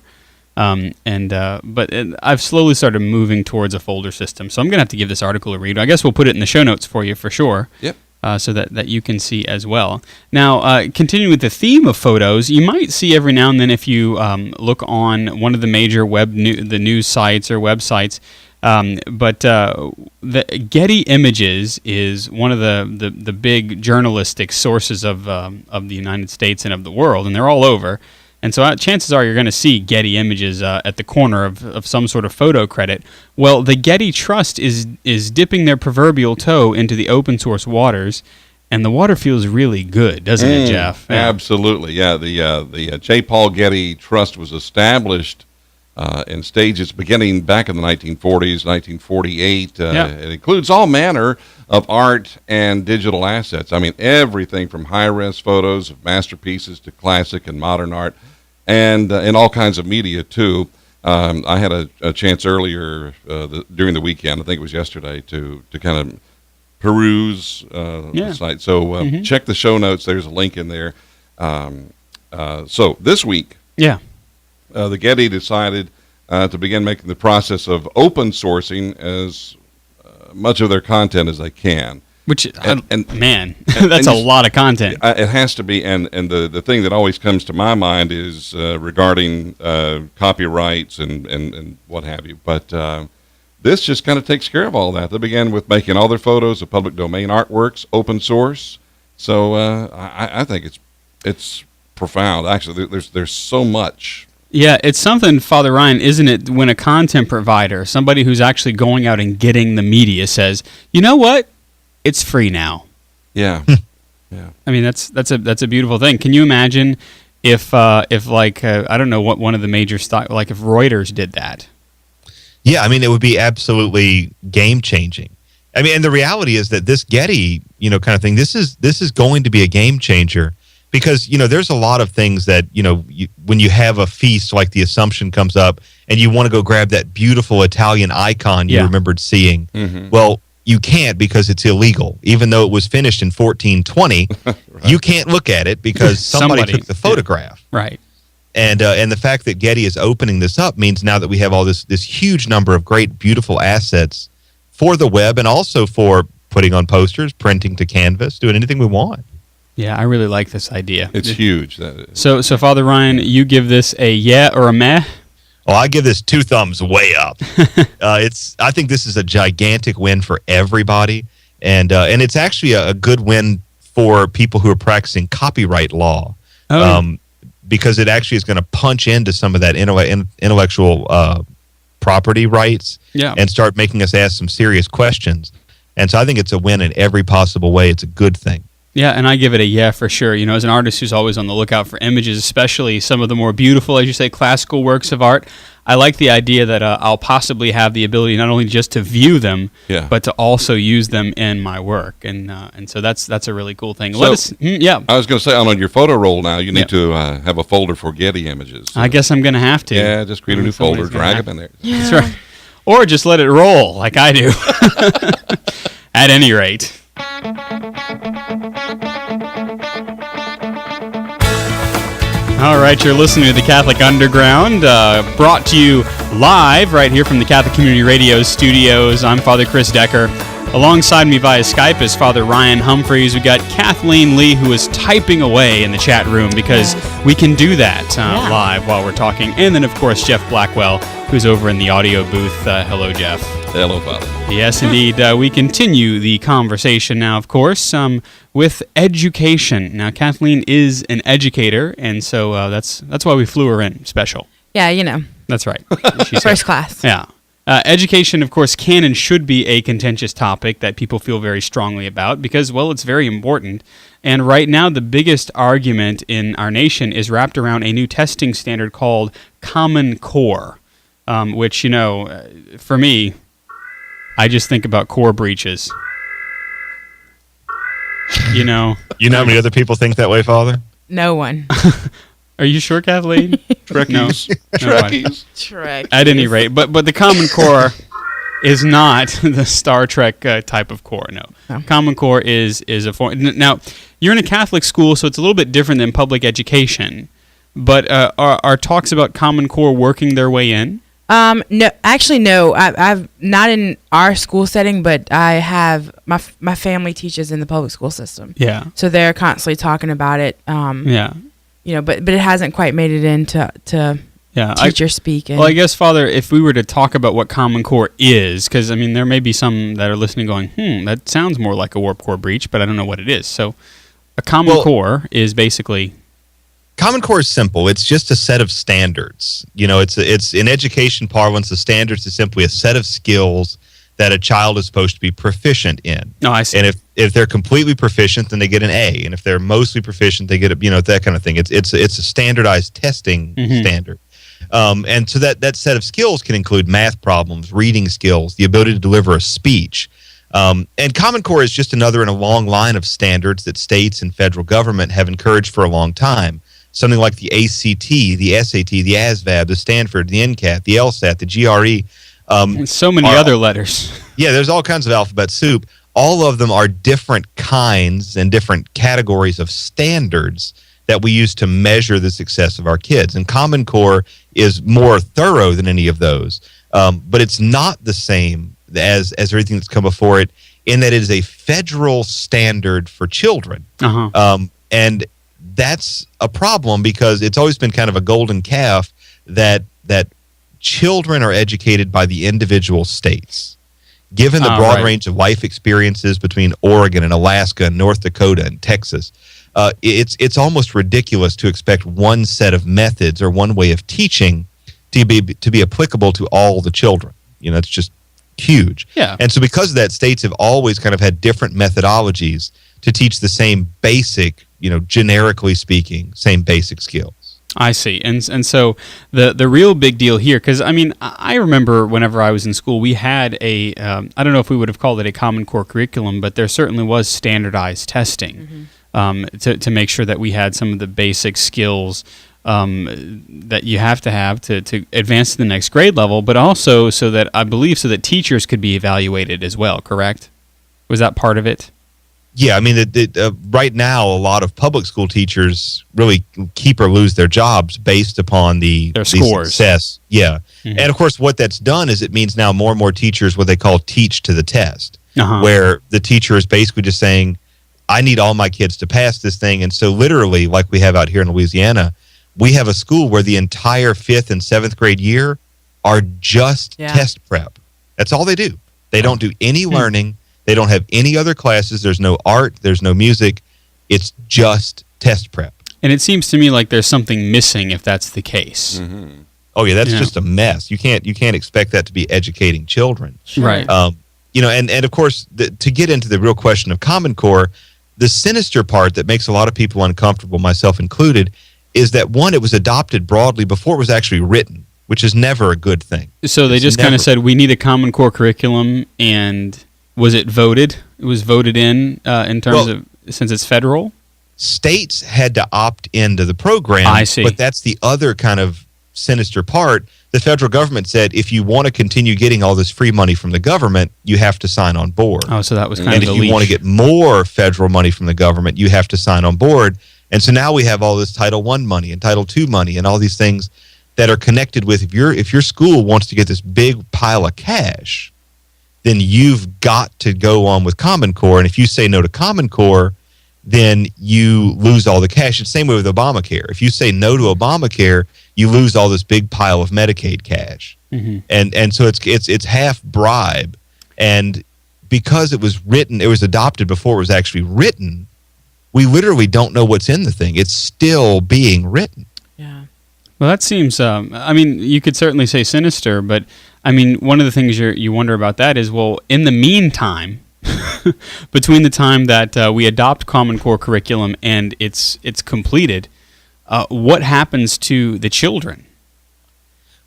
But I've slowly started moving towards a folder system. So I'm going to have to give this article a read. I guess we'll put it in the show notes for you for sure. Yep. So that you can see as well. Now, continuing with the theme of photos, you might see every now and then if you look on one of the major the news sites or websites. But the Getty Images is one of the big journalistic sources of the United States and of the world, and they're all over. And so chances are you're going to see Getty Images at the corner of some sort of photo credit. Well, the Getty Trust is dipping their proverbial toe into the open source waters, and the water feels really good, doesn't it, Jeff? Yeah. Absolutely, yeah. The J. Paul Getty Trust was established in stages beginning back in the 1940s, 1948. It includes all manner of art and digital assets. I mean, everything from high-res photos of masterpieces to classic and modern art, and all kinds of media, too. I had a chance earlier during the weekend, I think it was yesterday, to kind of peruse the site. So check the show notes. There's a link in there. So this week, the Getty decided to begin making the process of open sourcing as much of their content as they can. Which, that's a lot of content. It has to be, and the thing that always comes to my mind is regarding copyrights and what have you. But this just kind of takes care of all that. They began with making all their photos of public domain artworks open source. So I think it's profound. Actually, there's so much Yeah, it's something, Father Ryan, isn't it, when a content provider, somebody who's actually going out and getting the media, says, you know what? It's free now. Yeah. Yeah. I mean, that's a beautiful thing. Can you imagine if I don't know what one of the major like if Reuters did that? Yeah, I mean, it would be absolutely game changing. I mean, and the reality is that this Getty, kind of thing, this is going to be a game changer. Because, there's a lot of things that, when you have a feast like the Assumption comes up and you want to go grab that beautiful Italian icon you remembered seeing, well, you can't because it's illegal. Even though it was finished in 1420, you can't look at it because somebody took the photograph. Right. And the fact that Getty is opening this up means now that we have all this huge number of great, beautiful assets for the web and also for putting on posters, printing to canvas, doing anything we want. Yeah, I really like this idea. It's huge. So Father Ryan, you give this a yeah or a meh? Oh, I give this 2 thumbs way up. I think this is a gigantic win for everybody, and it's actually a good win for people who are practicing copyright law, because it actually is going to punch into some of that intellectual property rights, and start making us ask some serious questions. And so I think it's a win in every possible way. It's a good thing. Yeah, and I give it a yeah for sure. As an artist who's always on the lookout for images, especially some of the more beautiful, as you say, classical works of art, I like the idea that I'll possibly have the ability not only just to view them, but to also use them in my work, and so that's a really cool thing. I was going to say, on your photo roll now, you need to have a folder for Getty images. I guess I'm going to have to. Yeah, just create a new folder, drag them in there. Yeah. That's right. Or just let it roll like I do. At any rate. All right, you're listening to the Catholic Underground, brought to you live right here from the Catholic Community Radio studios. I'm Father Chris Decker. Alongside me via Skype is Father Ryan Humphreys. We got Kathleen Lee, who is typing away in the chat room because we can do that live while we're talking. And then, of course, Jeff Blackwell, who's over in the audio booth. Hello, Jeff. Hello, Father. Yes, indeed. We continue the conversation now, of course, with education. Now, Kathleen is an educator, and so that's why we flew her in special. Yeah, That's right. She's first class. Yeah. Education, of course, can and should be a contentious topic that people feel very strongly about because, well, it's very important. And right now, the biggest argument in our nation is wrapped around a new testing standard called Common Core, which, for me, I just think about core breaches. You know how many other people think that way, Father? No one. Are you sure, Kathleen? Trekkies. Trekkies. Trekkies. At any rate, but the Common Core is not the Star Trek type of core. No. Common Core is a form. Now, you're in a Catholic school, so it's a little bit different than public education. But are talks about Common Core working their way in? No, actually, no. I've not in our school setting, but I have my family teaches in the public school system. Yeah. So they're constantly talking about it. Yeah. But it hasn't quite made it into teacher speak. Well, I guess, Father, if we were to talk about what Common Core is, because, there may be some that are listening going, that sounds more like a warp core breach, but I don't know what it is. So a Common Core is basically... Common Core is simple. It's just a set of standards. It's in education parlance, the standards is simply a set of skills that a child is supposed to be proficient in. Oh, I see. And if they're completely proficient, then they get an A. And if they're mostly proficient, they get that kind of thing. It's a standardized testing standard. And so that set of skills can include math problems, reading skills, the ability to deliver a speech. And Common Core is just another in a long line of standards that states and federal government have encouraged for a long time. Something like the ACT, the SAT, the ASVAB, the Stanford, the NCAT, the LSAT, the GRE. And so many other letters. Yeah, there's all kinds of alphabet soup. All of them are different kinds and different categories of standards that we use to measure the success of our kids. And Common Core is more thorough than any of those. But it's not the same as everything that's come before it in that it is a federal standard for children. And that's a problem because it's always been kind of a golden calf that children are educated by the individual states. Given the broad range of life experiences between Oregon and Alaska and North Dakota and Texas, it's almost ridiculous to expect one set of methods or one way of teaching to be applicable to all the children. It's just huge. Yeah. And so because of that, states have always kind of had different methodologies to teach the same basic, generically speaking, same basic skills. I see. And so the real big deal here, because, I remember whenever I was in school, we had I don't know if we would have called it a Common Core curriculum, but there certainly was standardized testing to make sure that we had some of the basic skills that you have to advance to the next grade level, but also so that teachers could be evaluated as well, correct? Was that part of it? Yeah, right now, a lot of public school teachers really keep or lose their jobs based upon their scores. Success. Yeah. Mm-hmm. And of course, what that's done is it means now more and more teachers, what they call teach to the test, where the teacher is basically just saying, I need all my kids to pass this thing. And so literally, like we have out here in Louisiana, we have a school where the entire 5th and 7th grade year are just test prep. That's all they do. They don't do any learning. They don't have any other classes. There's no art. There's no music. It's just test prep. And it seems to me like there's something missing if that's the case. Mm-hmm. Oh yeah, that's just a mess. You can't expect that to be educating children, right? And of course, to get into the real question of Common Core, the sinister part that makes a lot of people uncomfortable, myself included, is that one, it was adopted broadly before it was actually written, which is never a good thing. So they just kind of said we need a Common Core curriculum, and was it voted? It was voted in terms of, since it's federal? States had to opt into the program. I see. But that's the other kind of sinister part. The federal government said, if you want to continue getting all this free money from the government, you have to sign on board. Oh, so that was kind of the And if you want to get more federal money from the government, you have to sign on board. And so now we have all this Title I money and Title II money and all these things that are connected with, if your school wants to get this big pile of cash, then you've got to go on with Common Core. And if you say no to Common Core, then you lose all the cash. It's the same way with Obamacare. If you say no to Obamacare, you lose all this big pile of Medicaid cash. Mm-hmm. And so it's half bribe. And because it was adopted before it was actually written, we literally don't know what's in the thing. It's still being written. Yeah. Well, that seems, you could certainly say sinister, but one of the things you wonder about that is, well, in the meantime, between the time that we adopt Common Core curriculum and it's completed, what happens to the children?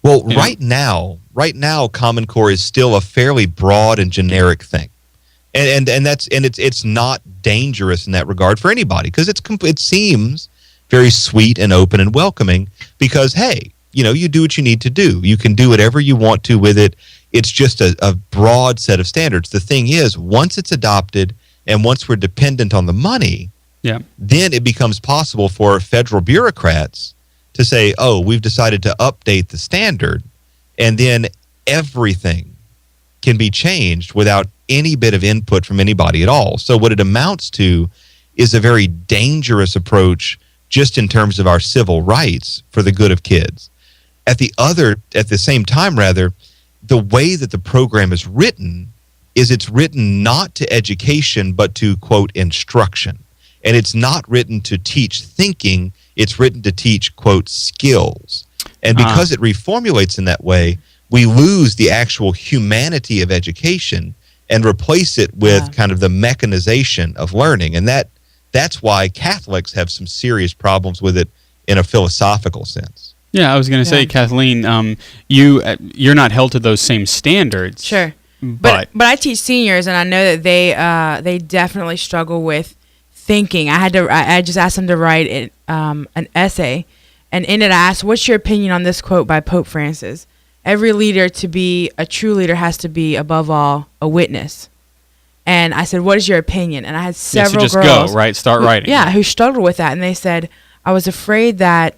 Well, right now, Common Core is still a fairly broad and generic thing, and it's not dangerous in that regard for anybody, because it seems very sweet and open and welcoming, because hey, you do what you need to do. You can do whatever you want to with it. It's just a broad set of standards. The thing is, once it's adopted and once we're dependent on the money, then it becomes possible for federal bureaucrats to say, oh, we've decided to update the standard, and then everything can be changed without any bit of input from anybody at all. So what it amounts to is a very dangerous approach just in terms of our civil rights for the good of kids. At the same time, the way that the program is written is it's written not to education, but to, quote, instruction. And it's not written to teach thinking, it's written to teach, quote, skills. And because it reformulates in that way, we lose the actual humanity of education and replace it with kind of the mechanization of learning. And that's why Catholics have some serious problems with it in a philosophical sense. Yeah, I was going to say, Kathleen, you're not held to those same standards. Sure, but I teach seniors, and I know that they definitely struggle with thinking. I just asked them to write an essay, and in it I asked, "What's your opinion on this quote by Pope Francis? Every leader, to be a true leader, has to be above all a witness." And I said, "What is your opinion?" And I had several just girls, go, right? Start writing. Yeah, who struggled with that, and they said, "I was afraid that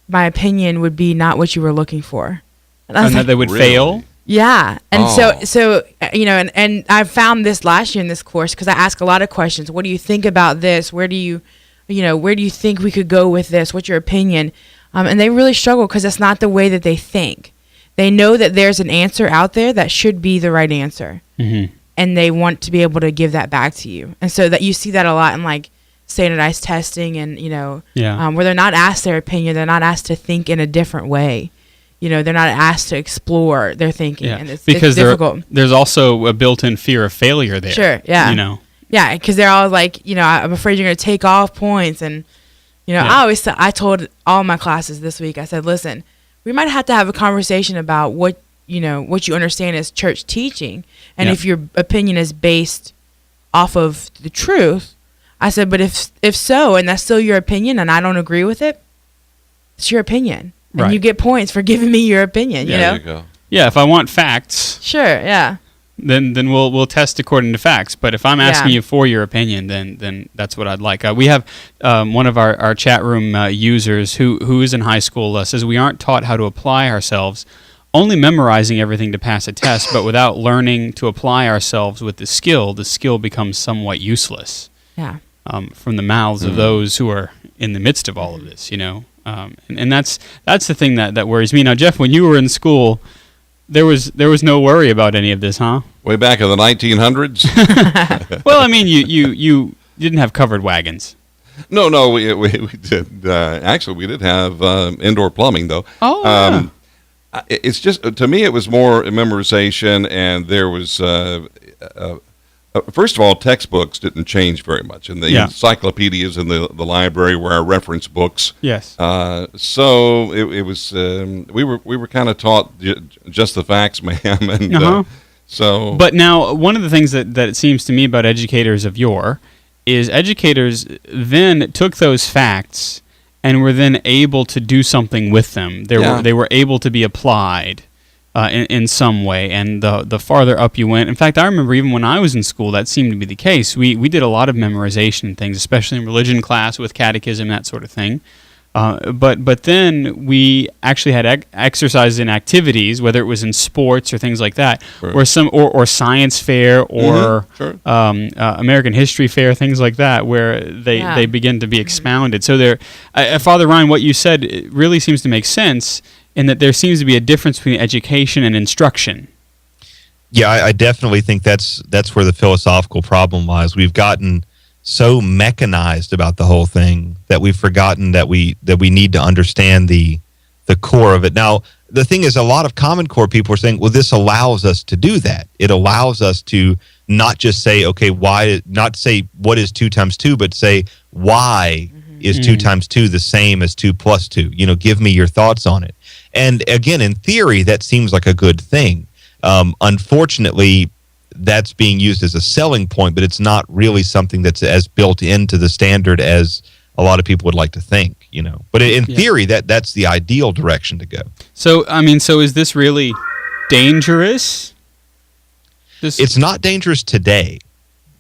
my opinion would be not what you were looking for." And that they would fail? Yeah. And so and I found this last year in this course, because I ask a lot of questions. What do you think about this? Where do you think we could go with this? What's your opinion? And they really struggle because it's not the way that they think. They know that there's an answer out there that should be the right answer. Mm-hmm. And they want to be able to give that back to you. And so that you see that a lot in like standardized testing and, Yeah. where they're not asked their opinion. They're not asked to think in a different way. They're not asked to explore their thinking. Yeah. And it's Because difficult. there's also a built-in fear of failure there. Sure, yeah. Yeah, because they're all like, I'm afraid you're going to take off points. And, I told all my classes this week, I said, listen, we might have to have a conversation about what you understand as church teaching. And if your opinion is based off of the truth, I said, but if so, and that's still your opinion and I don't agree with it, it's your opinion. And Right. you get points for giving me your opinion, There you go. Yeah, if I want facts, Sure, yeah. then we'll test according to facts. But if I'm asking you for your opinion, then that's what I'd like. We have one of our chat room users who is in high school says we aren't taught how to apply ourselves, only memorizing everything to pass a test, but without learning to apply ourselves with the skill becomes somewhat useless. Yeah. From the mouths of those who are in the midst of all of this, and that's the thing that worries me. Now, Jeff, when you were in school, there was no worry about any of this, huh? Way back in the 1900s. Well, I mean, you didn't have covered wagons. No, we did. Actually, we did have indoor plumbing, though. Oh, it's just, to me, it was more memorization, and there was, first of all, textbooks didn't change very much, and the encyclopedias in the library were our reference books. Yes. So it was, we were kind of taught just the facts, ma'am, and so. But now, one of the things that it seems to me about educators of yore is educators then took those facts and were then able to do something with them. They were able to be applied in some way, and the farther up you went. In fact, I remember even when I was in school, that seemed to be the case. We did a lot of memorization and things, especially in religion class with catechism, that sort of thing. But then we actually had exercises and activities, whether it was in sports or things like that, or science fair or American history fair, things like that, where they begin to be expounded. So Father Ryan, what you said really seems to make sense in that there seems to be a difference between education and instruction. Yeah, I definitely think that's where the philosophical problem lies. We've gotten so mechanized about the whole thing that we've forgotten that we need to understand the core of it. Now, the thing is, a lot of Common Core people are saying, well, this allows us to do that. It allows us to not just say, okay, why, not say what is 2 times 2, but say why is 2 times 2 the same as 2 plus 2? Give me your thoughts on it. And again, in theory, that seems like a good thing. Unfortunately, that's being used as a selling point, but it's not really something that's as built into the standard as a lot of people would like to think, But in theory, that's the ideal direction to go. So, is this really dangerous? It's not dangerous today.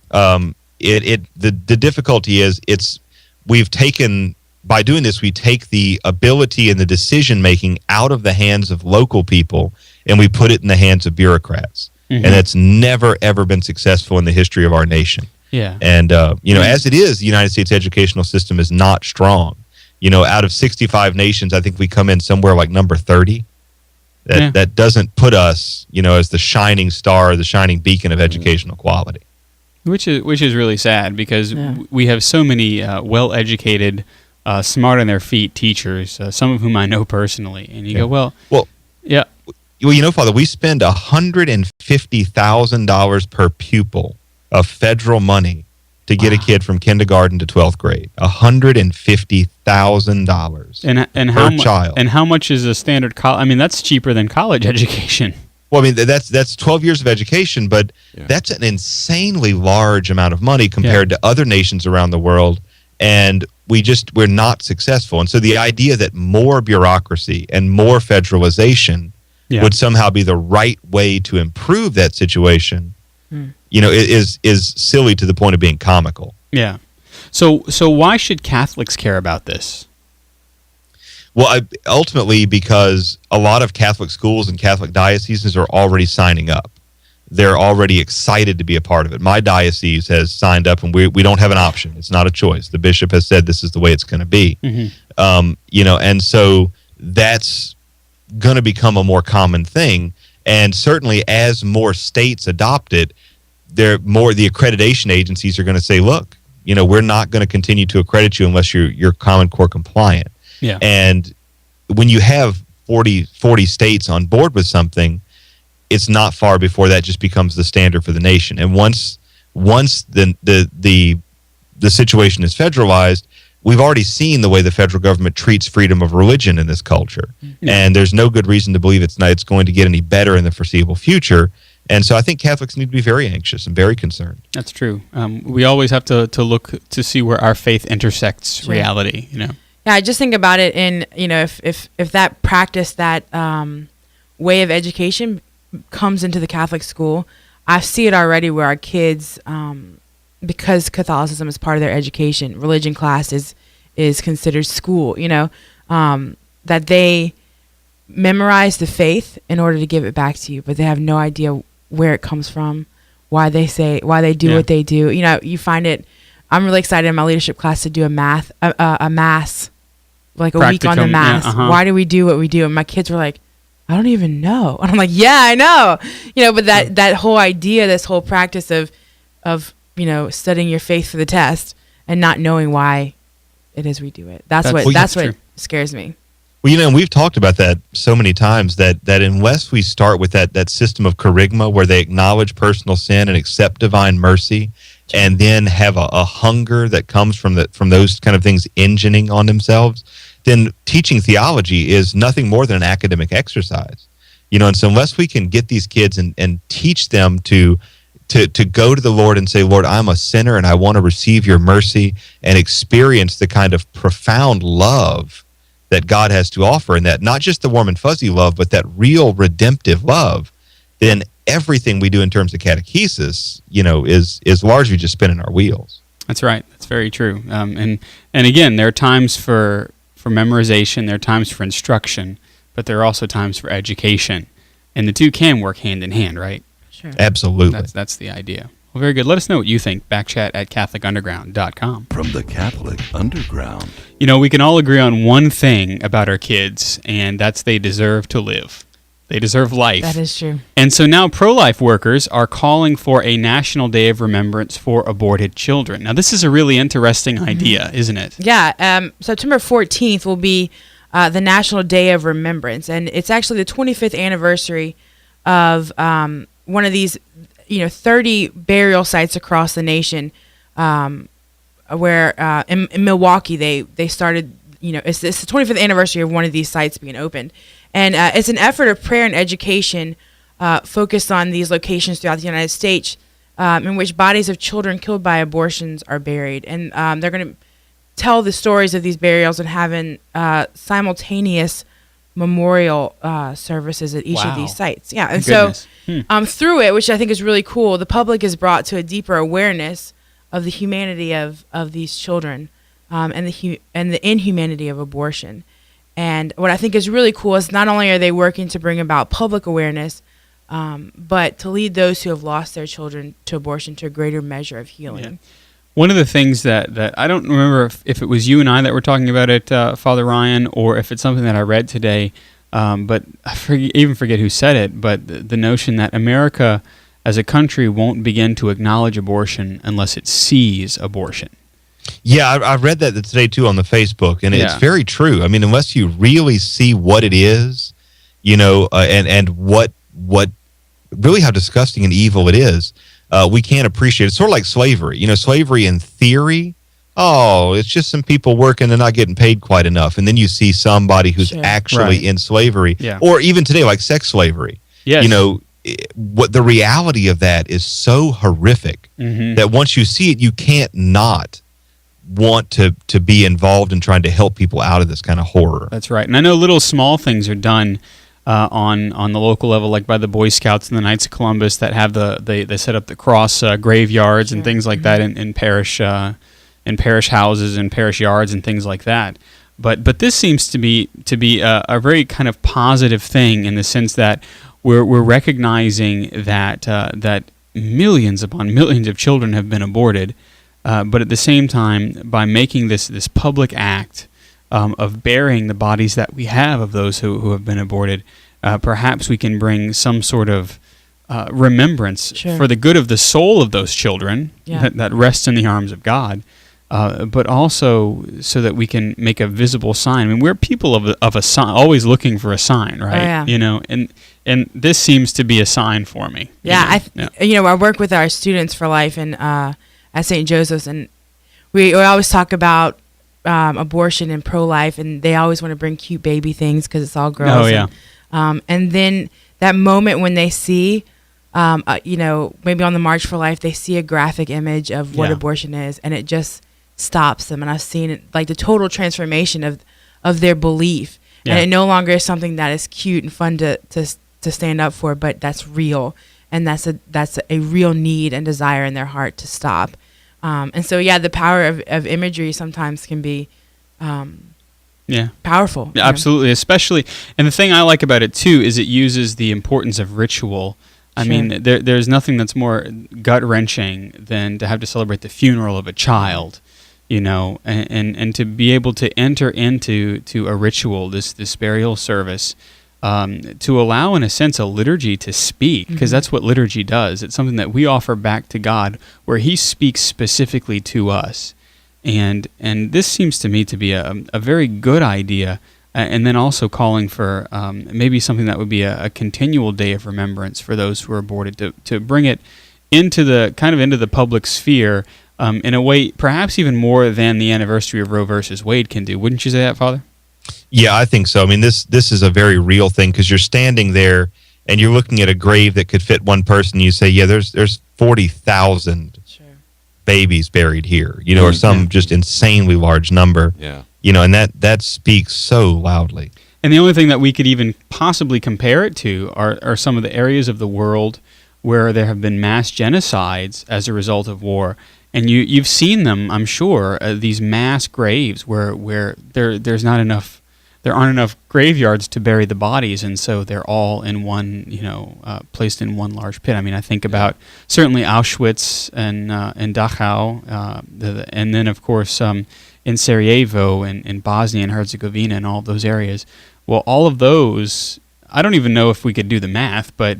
The difficulty is by doing this, we take the ability and the decision making out of the hands of local people and we put it in the hands of bureaucrats. And that's never, ever been successful in the history of our nation. Yeah. And, as it is, the United States educational system is not strong. Out of 65 nations, I think we come in somewhere like number 30. That doesn't put us, as the shining star, the shining beacon of educational quality. Which is really sad because we have so many well-educated, smart on their feet teachers, some of whom I know personally. And you go, well, yeah. Well, Father, we spend $150,000 per pupil of federal money to get a kid from kindergarten to 12th grade. $150,000 per child. And how much is a standard college? That's cheaper than college education. Well, that's 12 years of education, but that's an insanely large amount of money compared to other nations around the world, and we're not successful. And so the idea that more bureaucracy and more federalization would somehow be the right way to improve that situation, is silly to the point of being comical. Yeah. So why should Catholics care about this? Well, ultimately because a lot of Catholic schools and Catholic dioceses are already signing up. They're already excited to be a part of it. My diocese has signed up, and we don't have an option. It's not a choice. The bishop has said this is the way it's going to be. And so that's going to become a more common thing. And certainly as more states adopt it, the accreditation agencies are going to say, look, we're not going to continue to accredit you unless you're Common Core compliant. Yeah. And when you have 40 states on board with something, it's not far before that just becomes the standard for the nation. And once the situation is federalized, we've already seen the way the federal government treats freedom of religion in this culture. Yeah. And there's no good reason to believe it's going to get any better in the foreseeable future. And so I think Catholics need to be very anxious and very concerned. That's true. We always have to look to see where our faith intersects reality, Yeah, I just think about it in, if that practice, that way of education comes into the Catholic school, I see it already where our kids, because Catholicism is part of their education, religion class is considered school, that they memorize the faith in order to give it back to you, but they have no idea where it comes from, why they do what they do. You find it. I'm really excited in my leadership class to do a mass, like a Practicum, week on the mass. Yeah, Why do we do what we do? And my kids were like, I don't even know. And I'm like, yeah, I know. But that whole idea, this whole practice of studying your faith for the test and not knowing why it is we do it. That's what scares me. Well, and we've talked about that so many times that unless we start with that system of kerygma where they acknowledge personal sin and accept divine mercy, and then have a hunger that comes from those kind of things engineering on themselves, then teaching theology is nothing more than an academic exercise. And so unless we can get these kids and teach them to go to the Lord and say, Lord, I'm a sinner and I want to receive your mercy and experience the kind of profound love that God has to offer, and that not just the warm and fuzzy love, but that real redemptive love, then everything we do in terms of catechesis, is largely just spinning our wheels. That's right. That's very true. And again, there are times for memorization, there are times for instruction, but there are also times for education, and the two can work hand in hand, right? Sure. Absolutely. That's the idea. Well, very good. Let us know what you think. Backchat@CatholicUnderground.com. From the Catholic Underground. We can all agree on one thing about our kids, and that's they deserve to live. They deserve life. That is true. And so now pro-life workers are calling for a National Day of Remembrance for aborted children. Now, this is a really interesting idea, isn't it? Yeah. September 14th will be the National Day of Remembrance, and it's actually the 25th anniversary of one of these 30 burial sites across the nation, where in Milwaukee they started, it's the 25th anniversary of one of these sites being opened. And it's an effort of prayer and education focused on these locations throughout the United States, in which bodies of children killed by abortions are buried. And they're going to tell the stories of these burials and having simultaneous memorial services at each of these sites. Yeah, and so through it, which I think is really cool, the public is brought to a deeper awareness of the humanity of these children, and the inhumanity of abortion. And what I think is really cool is not only are they working to bring about public awareness, but to lead those who have lost their children to abortion to a greater measure of healing. Yeah. One of the things that I don't remember if it was you and I that were talking about it, Father Ryan, or if it's something that I read today, but I even forget who said it, but the notion that America as a country won't begin to acknowledge abortion unless it sees abortion. Yeah, I read that today too on the Facebook, and it's very true. I mean, unless you really see what it is, and what really how disgusting and evil it is, we can't appreciate it. It's sort of like slavery. Slavery in theory, it's just some people working and not getting paid quite enough. And then you see somebody who's actually in slavery, or even today, like sex slavery. Yes. What the reality of that is so horrific that once you see it, you can't not want to be involved in trying to help people out of this kind of horror. That's right. And I know little small things are done on the local level, like by the Boy Scouts and the Knights of Columbus, that have they set up the cross graveyards and things like that in parish houses and parish yards and things like that. But this seems to be a very kind of positive thing in the sense that we're recognizing that millions upon millions of children have been aborted, but at the same time, by making this public act of burying the bodies that we have of those who have been aborted, perhaps we can bring some sort of remembrance Sure. for the good of the soul of those children that rests in the arms of God, but also so that we can make a visible sign. I mean, we're people of a sign, always looking for a sign, right? You know, and this seems to be a sign for me. I work with our Students for Life at St. Joseph's, and we always talk about abortion and pro-life, and they always want to bring cute baby things because it's all girls. Oh, yeah. And then that moment when they see, maybe on the March for Life, they see a graphic image of what abortion is, and it just stops them. And I've seen it, like the total transformation of their belief. And it no longer is something that is cute and fun to stand up for, but that's real. And that's a real need and desire in their heart to stop. And so, the power of imagery sometimes can be powerful. Yeah, absolutely, especially. And the thing I like about it, too, is it uses the importance of ritual. I mean, there's nothing that's more gut-wrenching than to have to celebrate the funeral of a child, you know, and to be able to enter into a ritual, this burial service, to allow, in a sense, a liturgy to speak, because that's what liturgy does. It's something that we offer back to God, where He speaks specifically to us. And this seems to me to be a very good idea, and then also calling for maybe something that would be a continual day of remembrance for those who are aborted, to bring it into the public sphere in a way perhaps even more than the anniversary of Roe versus Wade can do. Wouldn't you say that, Father? Yeah, I think so. I mean, this is a very real thing, because you're standing there and you're looking at a grave that could fit one person. You say, there's 40,000 babies buried here, you know, or some just insanely large number. Yeah. You know, and that speaks so loudly. And the only thing that we could even possibly compare it to are some of the areas of the world where there have been mass genocides as a result of war. And you've seen them, I'm sure, these mass graves where there aren't enough graveyards to bury the bodies, and so they're all in one, placed in one large pit. I mean, I think about certainly Auschwitz and Dachau, and then of course in Sarajevo and in Bosnia and Herzegovina and all of those areas. Well, all of those, I don't even know if we could do the math, but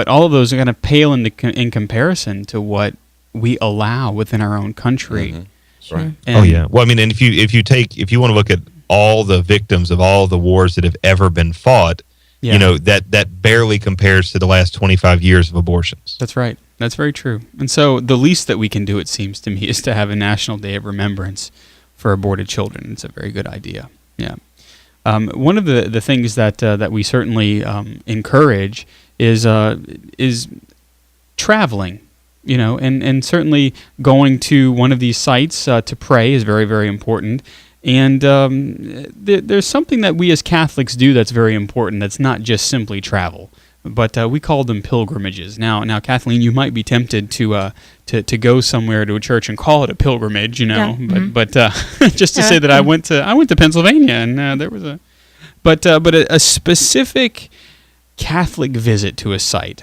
all of those are going to pale in comparison to what we allow within our own country. That's right. And Well, I mean, and if you want to look at all the victims of all the wars that have ever been fought, you know, that barely compares to the last 25 years of abortions. That's right. That's very true. And so the least that we can do, it seems to me, is to have a National Day of Remembrance for aborted children. It's a very good idea. Yeah. One of the things that we certainly encourage is traveling. You know, and certainly going to one of these sites to pray is very, very important. And there's something that we as Catholics do that's very important. That's not just simply travel, but we call them pilgrimages. Now, Kathleen, you might be tempted to go somewhere to a church and call it a pilgrimage, you know. Yeah. But just to say that I went to Pennsylvania, and there was a specific Catholic visit to a site.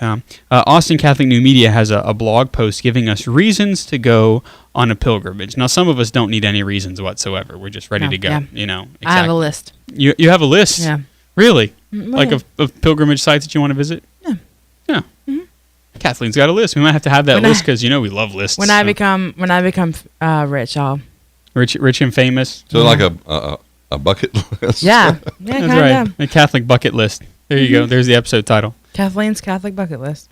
Austin Catholic New Media has a blog post giving us reasons to go on a pilgrimage. Now, some of us don't need any reasons whatsoever. We're just ready to go. Yeah. You know, exactly. I have a list. You have a list? Yeah. Really? Well, Like of pilgrimage sites that you want to visit? Yeah. Yeah. Mm-hmm. Kathleen's got a list. We might have to have that list because we love lists. When I become rich, I'll rich and famous. So like a bucket list. Yeah. That's right. A Catholic bucket list. There you go. There's the episode title. Kathleen's Catholic bucket list.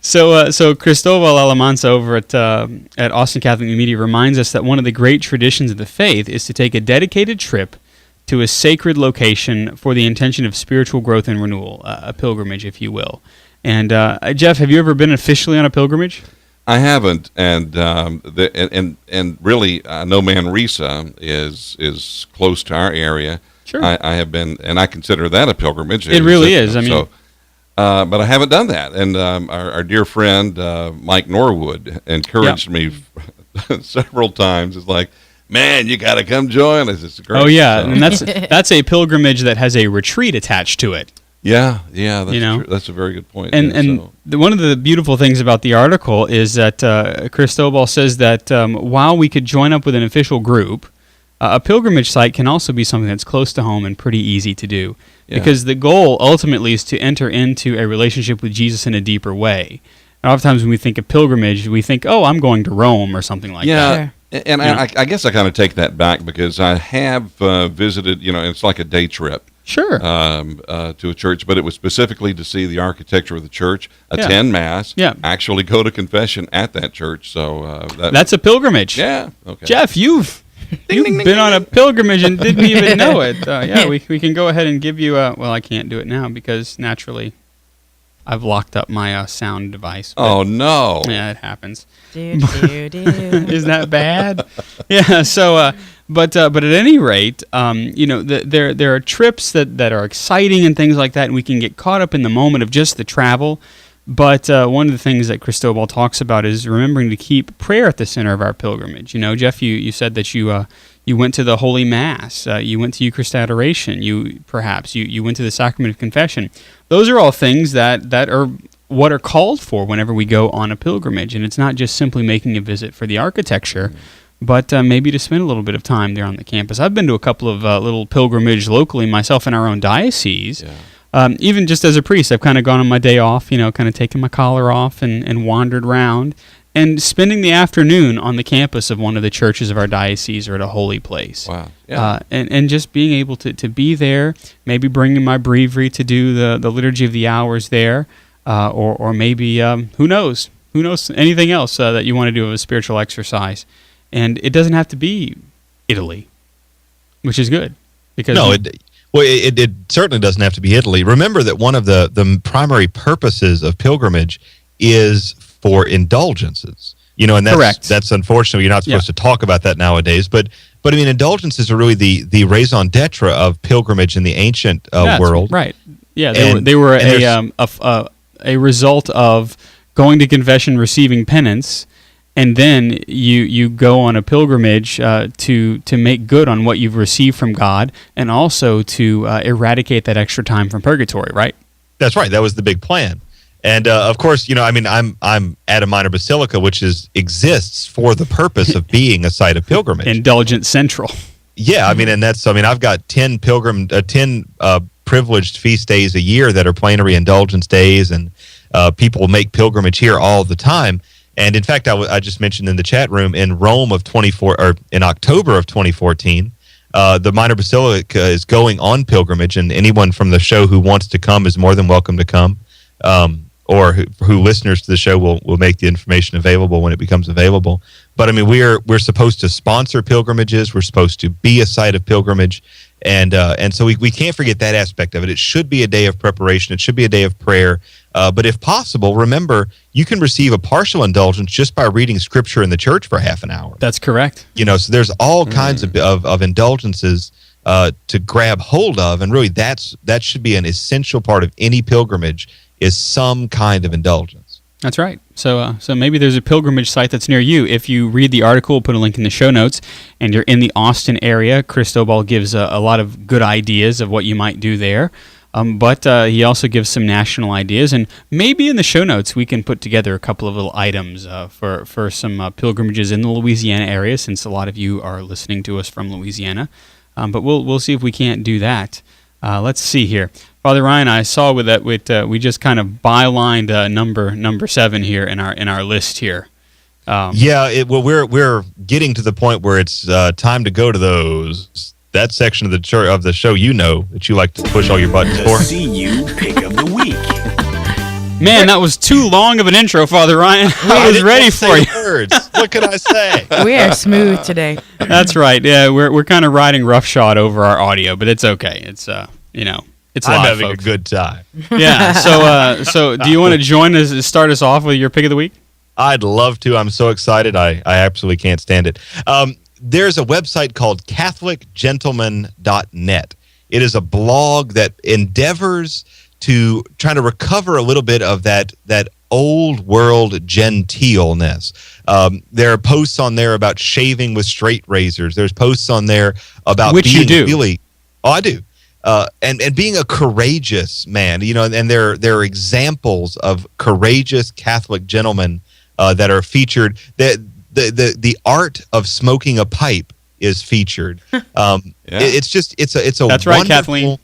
So Cristobal Alamanza over at Austin Catholic New Media reminds us that one of the great traditions of the faith is to take a dedicated trip to a sacred location for the intention of spiritual growth and renewal, a pilgrimage, if you will. And Jeff, have you ever been officially on a pilgrimage? I haven't, and really, I know Manresa is close to our area. Sure. I have been, and I consider that a pilgrimage. It really is. I mean, so, but I haven't done that. And our dear friend Mike Norwood encouraged me several times. It's like, man, you got to come join us. It's great. Oh yeah, So. and that's a pilgrimage that has a retreat attached to it. Yeah, that's true. That's a very good point. And one of the beautiful things about the article is that Cristobal says that while we could join up with an official group, a pilgrimage site can also be something that's close to home and pretty easy to do. Yeah. Because the goal ultimately is to enter into a relationship with Jesus in a deeper way. And oftentimes when we think of pilgrimage, we think, oh, I'm going to Rome or something like that. Yeah, and I guess I kind of take that back because I have visited, it's like a day trip. Sure. To a church, but it was specifically to see the architecture of the church, attend Mass, actually go to confession at that church. So that's a pilgrimage. Yeah. Okay. Jeff, you've been on a pilgrimage and didn't even know it. We can go ahead and give you well, I can't do it now because naturally I've locked up my sound device. Oh, no. Yeah, it happens. Isn't that bad? Yeah, so... But at any rate, there are trips that are exciting and things like that, and we can get caught up in the moment of just the travel. But one of the things that Cristobal talks about is remembering to keep prayer at the center of our pilgrimage. Jeff, you said that you went to the Holy Mass, you went to Eucharist Adoration, you went to the Sacrament of Confession. Those are all things that are what are called for whenever we go on a pilgrimage, and it's not just simply making a visit for the architecture. But maybe to spend a little bit of time there on the campus. I've been to a couple of little pilgrimage locally myself in our own diocese. Yeah. Even just as a priest, I've kind of gone on my day off, kind of taken my collar off and wandered around and spending the afternoon on the campus of one of the churches of our diocese or at a holy place. Wow. Yeah. And just being able to be there, maybe bringing my breviary to do the Liturgy of the Hours there, or maybe, who knows, anything else that you want to do of a spiritual exercise. And it doesn't have to be Italy, which is good. Because it certainly doesn't have to be Italy. Remember that one of the primary purposes of pilgrimage is for indulgences. And that's unfortunate. You're not supposed to talk about that nowadays. But I mean, indulgences are really the raison d'etre of pilgrimage in the ancient world. Right. Yeah, they were a result of going to confession, receiving penance. And then you go on a pilgrimage to make good on what you've received from God, and also to eradicate that extra time from purgatory, right? That's right. That was the big plan. And of course, I'm at a minor basilica, which exists for the purpose of being a site of pilgrimage. Indulgent Central. Yeah, I've got 10 privileged feast days a year that are plenary indulgence days, and people make pilgrimage here all the time. And in fact, I just mentioned in the chat room in Rome in October of 2014, the Minor Basilica is going on pilgrimage, and anyone from the show who wants to come is more than welcome to come, or who listeners to the show will make the information available when it becomes available. But we're supposed to sponsor pilgrimages. We're supposed to be a site of pilgrimage, and so we can't forget that aspect of it. It should be a day of preparation. It should be a day of prayer. But if possible, remember, you can receive a partial indulgence just by reading Scripture in the church for half an hour. That's correct. So there's all kinds of indulgences to grab hold of, and really that should be an essential part of any pilgrimage, is some kind of indulgence. That's right. So maybe there's a pilgrimage site that's near you. If you read the article, we'll put a link in the show notes, and you're in the Austin area, Cristobal gives a lot of good ideas of what you might do there. But he also gives some national ideas, and maybe in the show notes we can put together a couple of little items for some pilgrimages in the Louisiana area, since a lot of you are listening to us from Louisiana. But we'll see if we can't do that. Let's see here, Father Ryan. I saw we just kind of bylined number 7 here in our list here. We're getting to the point where it's time to go to that section of the show that you like to push all your buttons for. CU Pick of the Week. Man, that was too long of an intro, Father Ryan. I was ready for you. Words. What can I say? We are smooth today. That's right. Yeah, we're kind of riding roughshod over our audio, but it's okay. It's it's I'm live, having folks. a good time. Yeah. So do you want to join us? Start us off with your pick of the week? I'd love to. I'm so excited. I absolutely can't stand it. There's a website called CatholicGentleman.net. It is a blog that endeavors to try to recover a little bit of that old world genteelness. There are posts on there about shaving with straight razors. There's posts on there about which being you do. really. Oh, I do. And being a courageous man, and there are examples of courageous Catholic gentlemen that are featured. The art of smoking a pipe is featured. It's just it's a That's right, Kathleen.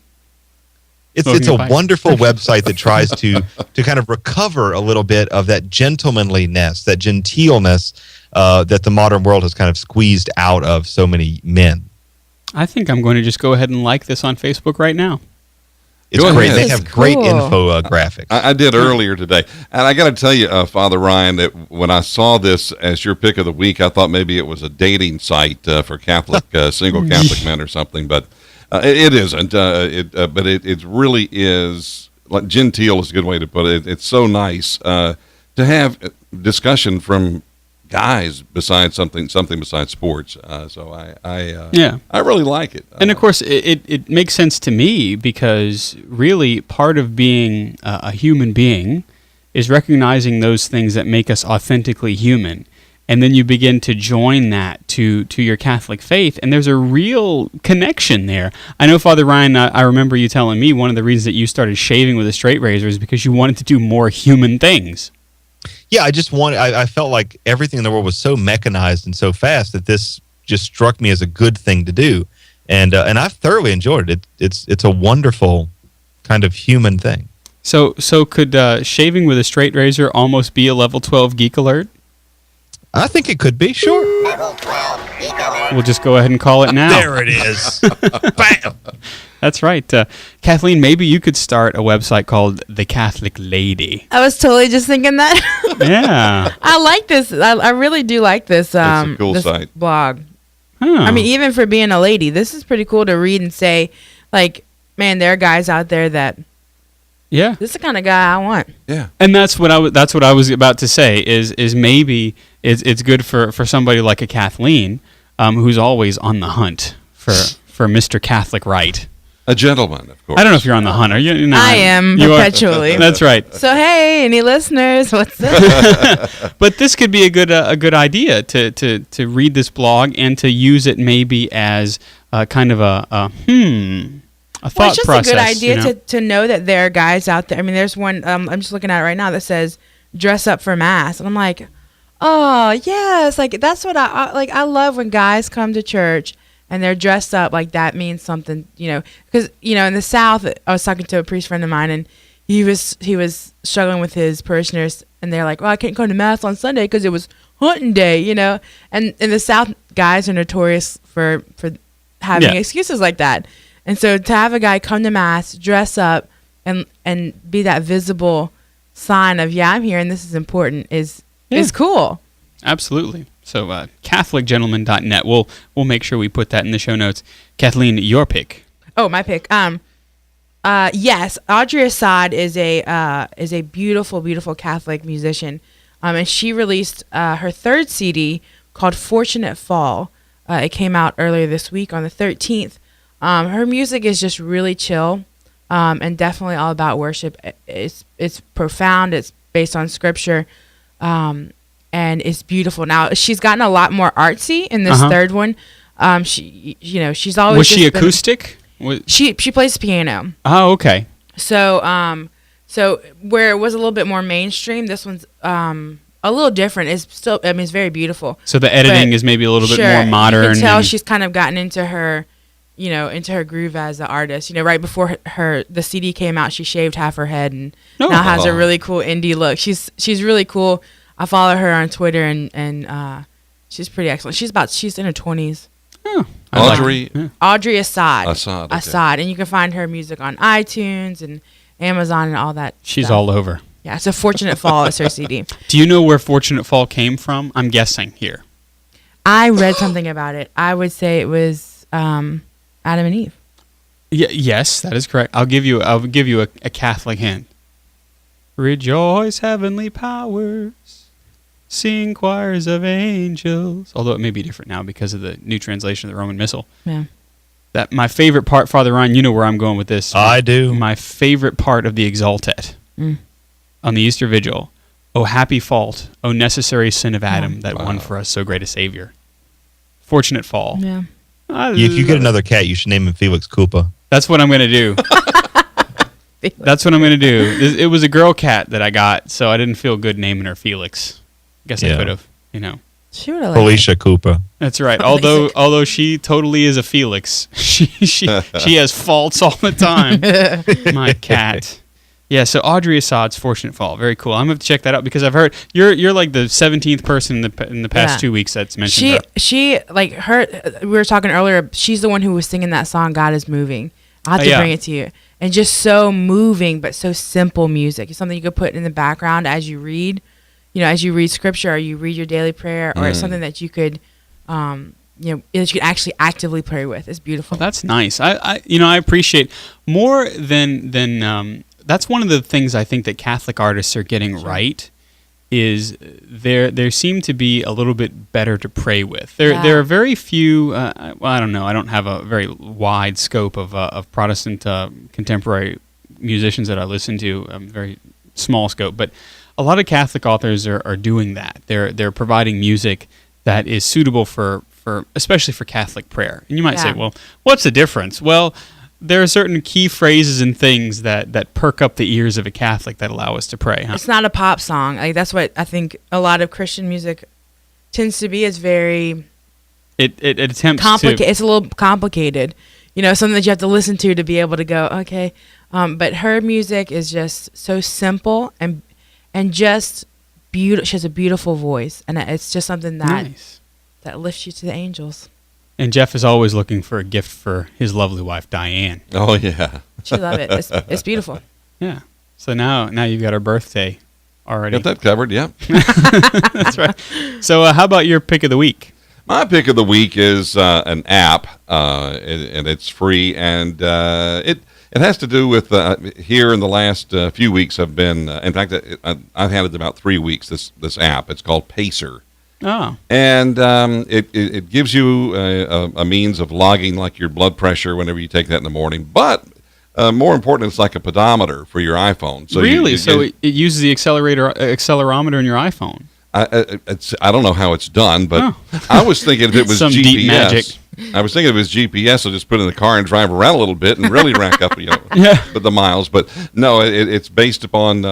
It's a wonderful website that tries to kind of recover a little bit of that gentlemanliness, that genteelness that the modern world has kind of squeezed out of so many men. I think I'm going to just go ahead and like this on Facebook right now. It's great. They have great infographics. I did earlier today. And I got to tell you, Father Ryan, that when I saw this as your pick of the week, I thought maybe it was a dating site for Catholic, single Catholic men or something. But it isn't. But it really is, like, genteel is a good way to put it. It's so nice to have discussion from guys besides something besides sports. So I really like it. And of course, it makes sense to me because really part of being a human being is recognizing those things that make us authentically human. And then you begin to join that to your Catholic faith, and there's a real connection there. I know, Father Ryan, I remember you telling me one of the reasons that you started shaving with a straight razor is because you wanted to do more human things. Yeah, I felt like everything in the world was so mechanized and so fast that this just struck me as a good thing to do, and I've thoroughly enjoyed it. It's a wonderful kind of human thing. So could shaving with a straight razor almost be a level 12 geek alert? I think it could be, sure. Level 12 geek alert. We'll just go ahead and call it now. There it is. Bam. That's right. Kathleen, maybe you could start a website called The Catholic Lady. I was totally just thinking that. Yeah. I like this. I really do like this. It's a cool this site. blog. Huh. I mean, even for being a lady, this is pretty cool to read and say, like, man, there are guys out there that. Yeah. This is the kind of guy I want. Yeah. And that's what I was about to say is maybe it's good for somebody like a Kathleen who's always on the hunt for Mr. Catholic right. A gentleman, of course. I don't know if you're on the hunt. Are you? No, I am perpetually. That's right. So hey, any listeners? What's up? But this could be a good idea to read this blog and to use it maybe as kind of a thought well, it's just process. a good idea to know that there are guys out there. I mean, there's one I'm just looking at it right now that says dress up for mass, and I'm like, oh yes, like that's what I like. I love when guys come to church and they're dressed up like that means something, because in the South, I was talking to a priest friend of mine, and he was struggling with his parishioners, and they're like, well, I can't come to mass on Sunday because it was hunting day, and in the South, guys are notorious for having excuses like that. And so to have a guy come to mass, dress up, and be that visible sign of, I'm here and this is important is cool. Absolutely. So CatholicGentleman.net. We'll make sure we put that in the show notes. Kathleen, your pick. Oh, my pick. Yes, Audrey Assad is a beautiful, beautiful Catholic musician, and she released her third CD called Fortunate Fall. It came out earlier this week on the 13th. Her music is just really chill, and definitely all about worship. It's profound. It's based on scripture, and it's beautiful. Now she's gotten a lot more artsy in this third one. She's always was she acoustic? She plays piano. Oh, okay. So where it was a little bit more mainstream, this one's a little different. It's still, it's very beautiful. So the editing is maybe a little bit more modern. You can tell she's kind of gotten into her. Into her groove as an artist. Right before the CD came out, she shaved half her head and now has a really cool indie look. She's really cool. I follow her on Twitter and she's pretty excellent. She's in her 20s. Oh, Audrey Assad. Okay. Assad, and you can find her music on iTunes and Amazon and all that. She's stuff. all over. Yeah, so Fortunate Fall is her CD. Do you know where Fortunate Fall came from? I'm guessing here. I read something about it. I would say it was Adam and Eve. Yes, that is correct. I'll give you a Catholic hint. Rejoice, heavenly powers, sing choirs of angels. Although it may be different now because of the new translation of the Roman Missal. Yeah. That my favorite part, Father Ryan, you know where I'm going with this. I do. My favorite part of the Exultet on the Easter Vigil. O happy fault, O necessary sin of Adam that won for us so great a Savior. Fortunate fall. Yeah. If you get another cat, you should name him Felix Koopa. That's what I'm going to do. That's what I'm going to do. It was a girl cat that I got, so I didn't feel good naming her Felix. Guess I could have, She would have Felicia Koopa. That's right. Although she totally is a Felix. She has faults all the time. My cat. Yeah, so Audrey Assad's Fortunate Fall. Very cool. I'm going to have to check that out because I've heard you're like the 17th person in the past 2 weeks that's mentioned her. She like her. We were talking earlier. She's the one who was singing that song "God Is Moving." I'll have to bring it to you. And just so moving, but so simple music. It's something you could put in the background as you read. As you read scripture or you read your daily prayer, or it's something that you could, that you could actually actively pray with. It's beautiful. Well, that's nice. I appreciate more than. That's one of the things I think that Catholic artists are getting right. Is there seem to be a little bit better to pray with. There are very few. I don't know. I don't have a very wide scope of Protestant contemporary musicians that I listen to. Very small scope, but a lot of Catholic authors are doing that. They're providing music that is suitable for especially for Catholic prayer. And you might say, well, what's the difference? Well, there are certain key phrases and things that perk up the ears of a Catholic that allow us to pray. Huh? It's not a pop song. Like that's what I think a lot of Christian music tends to be. It's very it attempts to. It's a little complicated. Something that you have to listen to be able to go, okay. But her music is just so simple and just beautiful. She has a beautiful voice, and it's just something that lifts you to the angels. And Jeff is always looking for a gift for his lovely wife, Diane. Oh, yeah. She love it. It's beautiful. Yeah. So now you've got her birthday already. Got that covered, yeah. That's right. So how about your pick of the week? My pick of the week is an app, and it's free, and it has to do with here in the last few weeks I've been, in fact, I've had it about 3 weeks, this app. It's called Pacer. Oh. And it gives you a means of logging like your blood pressure whenever you take that in the morning. But more important, it's like a pedometer for your iPhone. So really? It uses the accelerometer in your iPhone? I don't know how it's done, but I was thinking if it was some GPS. Deep magic. I was thinking if it was GPS, I'll just put it in the car and drive around a little bit and really rack up the miles. But no, it's based upon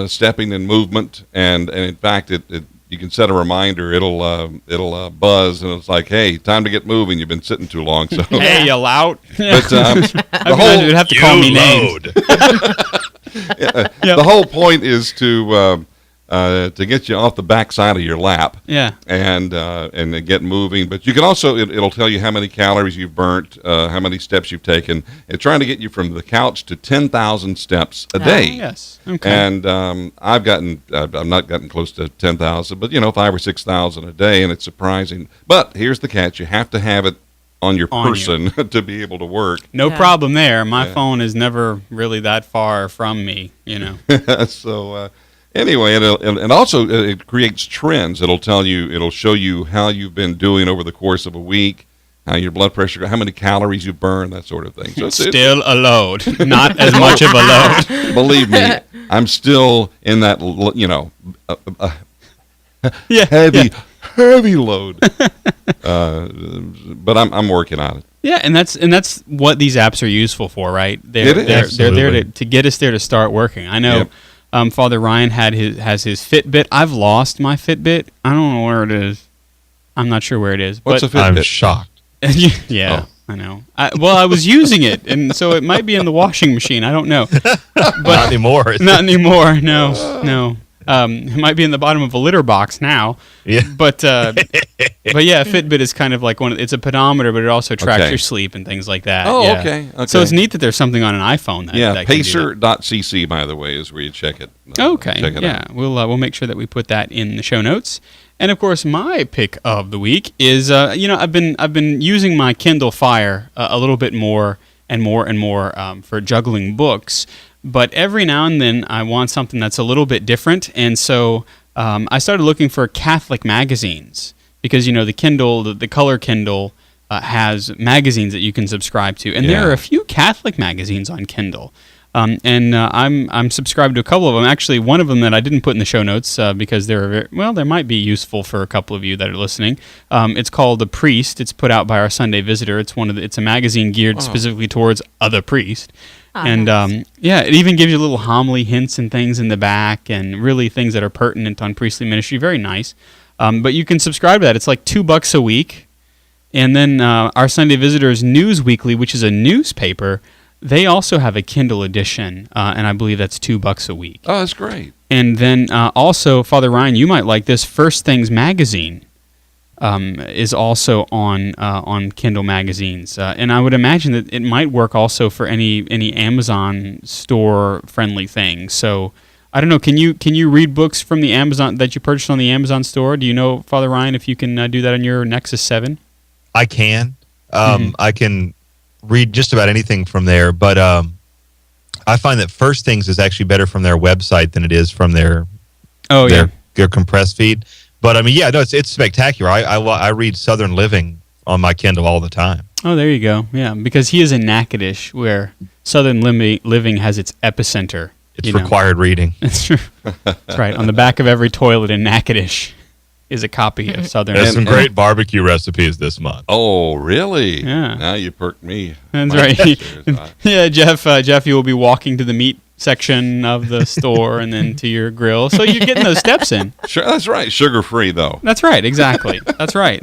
stepping and movement, and in fact you can set a reminder. It'll buzz, and it's like, hey, time to get moving. You've been sitting too long. So hey, you lout. But you'd have to call me names. The whole point is to get you off the backside of your lap. Yeah. And get moving. But you can also it'll tell you how many calories you've burnt, how many steps you've taken, and trying to get you from the couch to 10,000 steps a day. Yes. Okay. And I've not gotten close to 10,000, but 5,000 or 6,000 a day, and it's surprising. But here's the catch: you have to have it on your person to be able to work. No problem there. My phone is never really that far from me. So. Anyway, and also it creates trends. It'll show you how you've been doing over the course of a week, how your blood pressure, how many calories you burn, that sort of thing. So it's still a load, not as much of a load. Believe me, I'm still in that, heavy load. But I'm working on it. Yeah, and that's what these apps are useful for, right? They're there to get us there to start working. I know. Yep. Father Ryan has his Fitbit. I've lost my Fitbit. I don't know where it is. I'm not sure where it is. What's a Fitbit? I'm shocked. Yeah, I know. I was using it, and so it might be in the washing machine. I don't know. But not anymore. Not anymore. No. It might be in the bottom of a litter box now. Yeah. But yeah, Fitbit is kind of like it's a pedometer, but it also tracks your sleep and things like that. Oh, yeah. okay. So it's neat that there's something on an iPhone that Pacer.cc, by the way, is where you check it. Okay. Check it out. We'll make sure that we put that in the show notes. And of course, my pick of the week is I've been using my Kindle Fire a little bit more and more for juggling books. But every now and then I want something that's a little bit different, and so I started looking for Catholic magazines because the Kindle, the color Kindle, has magazines that you can subscribe to, and there are a few Catholic magazines on Kindle, and I'm subscribed to a couple of them. Actually, one of them that I didn't put in the show notes because they might be useful for a couple of you that are listening. It's called The Priest. It's put out by our Sunday Visitor. It's a magazine geared specifically towards other priest. And it even gives you little homily hints and things in the back, and really things that are pertinent on priestly ministry. Very nice. But you can subscribe to that. It's like $2 a week. And then our Sunday Visitors News Weekly, which is a newspaper, they also have a Kindle edition, and I believe that's $2 a week. Oh, that's great. And then also, Father Ryan, you might like this. First Things Magazine is also on Kindle magazines, and I would imagine that it might work also for any Amazon store friendly thing. So I don't know. Can you read books from the Amazon that you purchased on the Amazon store? Do you know, Father Ryan, if you can do that on your Nexus 7? I can. I can read just about anything from there, but I find that First Things is actually better from their website than it is from their compressed feed. But I mean, yeah, no, it's spectacular. I read Southern Living on my Kindle all the time. Oh, there you go. Yeah, because he is in Natchitoches, where Southern Living has its epicenter. It's required reading. That's true. That's right. On the back of every toilet in Natchitoches is a copy of Southern. There's some great barbecue recipes this month. Oh, really? Yeah. Now you perked me. That's right. Yeah, Jeff, you will be walking to the meat section of the store and then to your grill. So you're getting those steps in. Sure, that's right. Sugar-free, though. That's right. Exactly. That's right.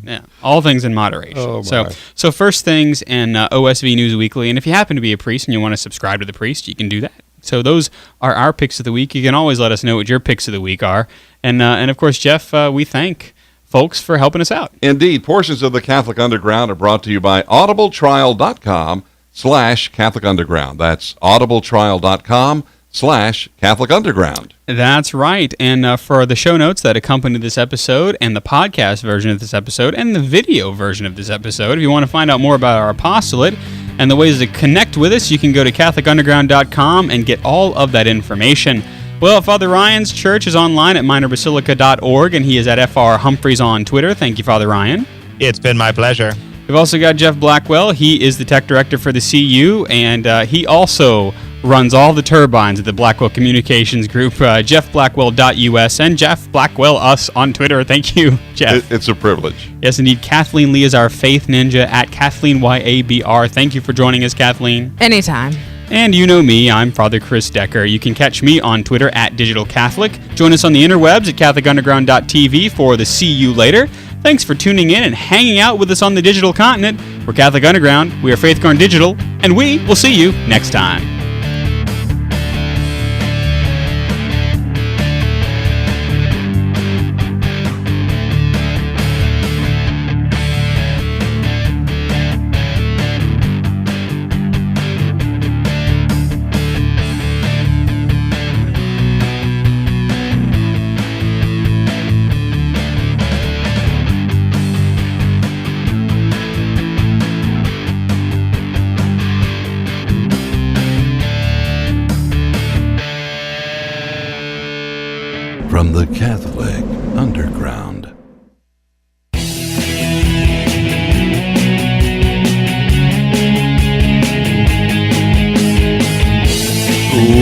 Yeah. All things in moderation. Oh, my. So First Things and OSV News Weekly. And if you happen to be a priest and you want to subscribe to the priest, you can do that. So those are our picks of the week. You can always let us know what your picks of the week are. And of course, Jeff, we thank folks for helping us out. Indeed. Portions of the Catholic Underground are brought to you by audibletrial.com/Catholic Underground. That's audibletrial.com/Catholic Underground. That's right. And for the show notes that accompany this episode and the podcast version of this episode and the video version of this episode, if you want to find out more about our apostolate and the ways to connect with us, you can go to CatholicUnderground.com and get all of that information. Well, Father Ryan's church is online at minorbasilica.org, and he is at FR Humphreys on Twitter. Thank you, Father Ryan. It's been my pleasure. We've also got Jeff Blackwell. He is the tech director for the CU, and he also runs all the turbines at the Blackwell Communications Group, jeffblackwell.us, and Jeff Blackwell us on Twitter. Thank you, Jeff. It's a privilege. Yes, indeed. Kathleen Lee is our faith ninja at KathleenYABR. Thank you for joining us, Kathleen. Anytime. And you know me, I'm Father Chris Decker. You can catch me on Twitter at Digital Catholic. Join us on the interwebs at CatholicUnderground.tv for the See You Later. Thanks for tuning in and hanging out with us on the digital continent. We're Catholic Underground, we are Faith Gone Digital, and we will see you next time. From the Catholic Underground.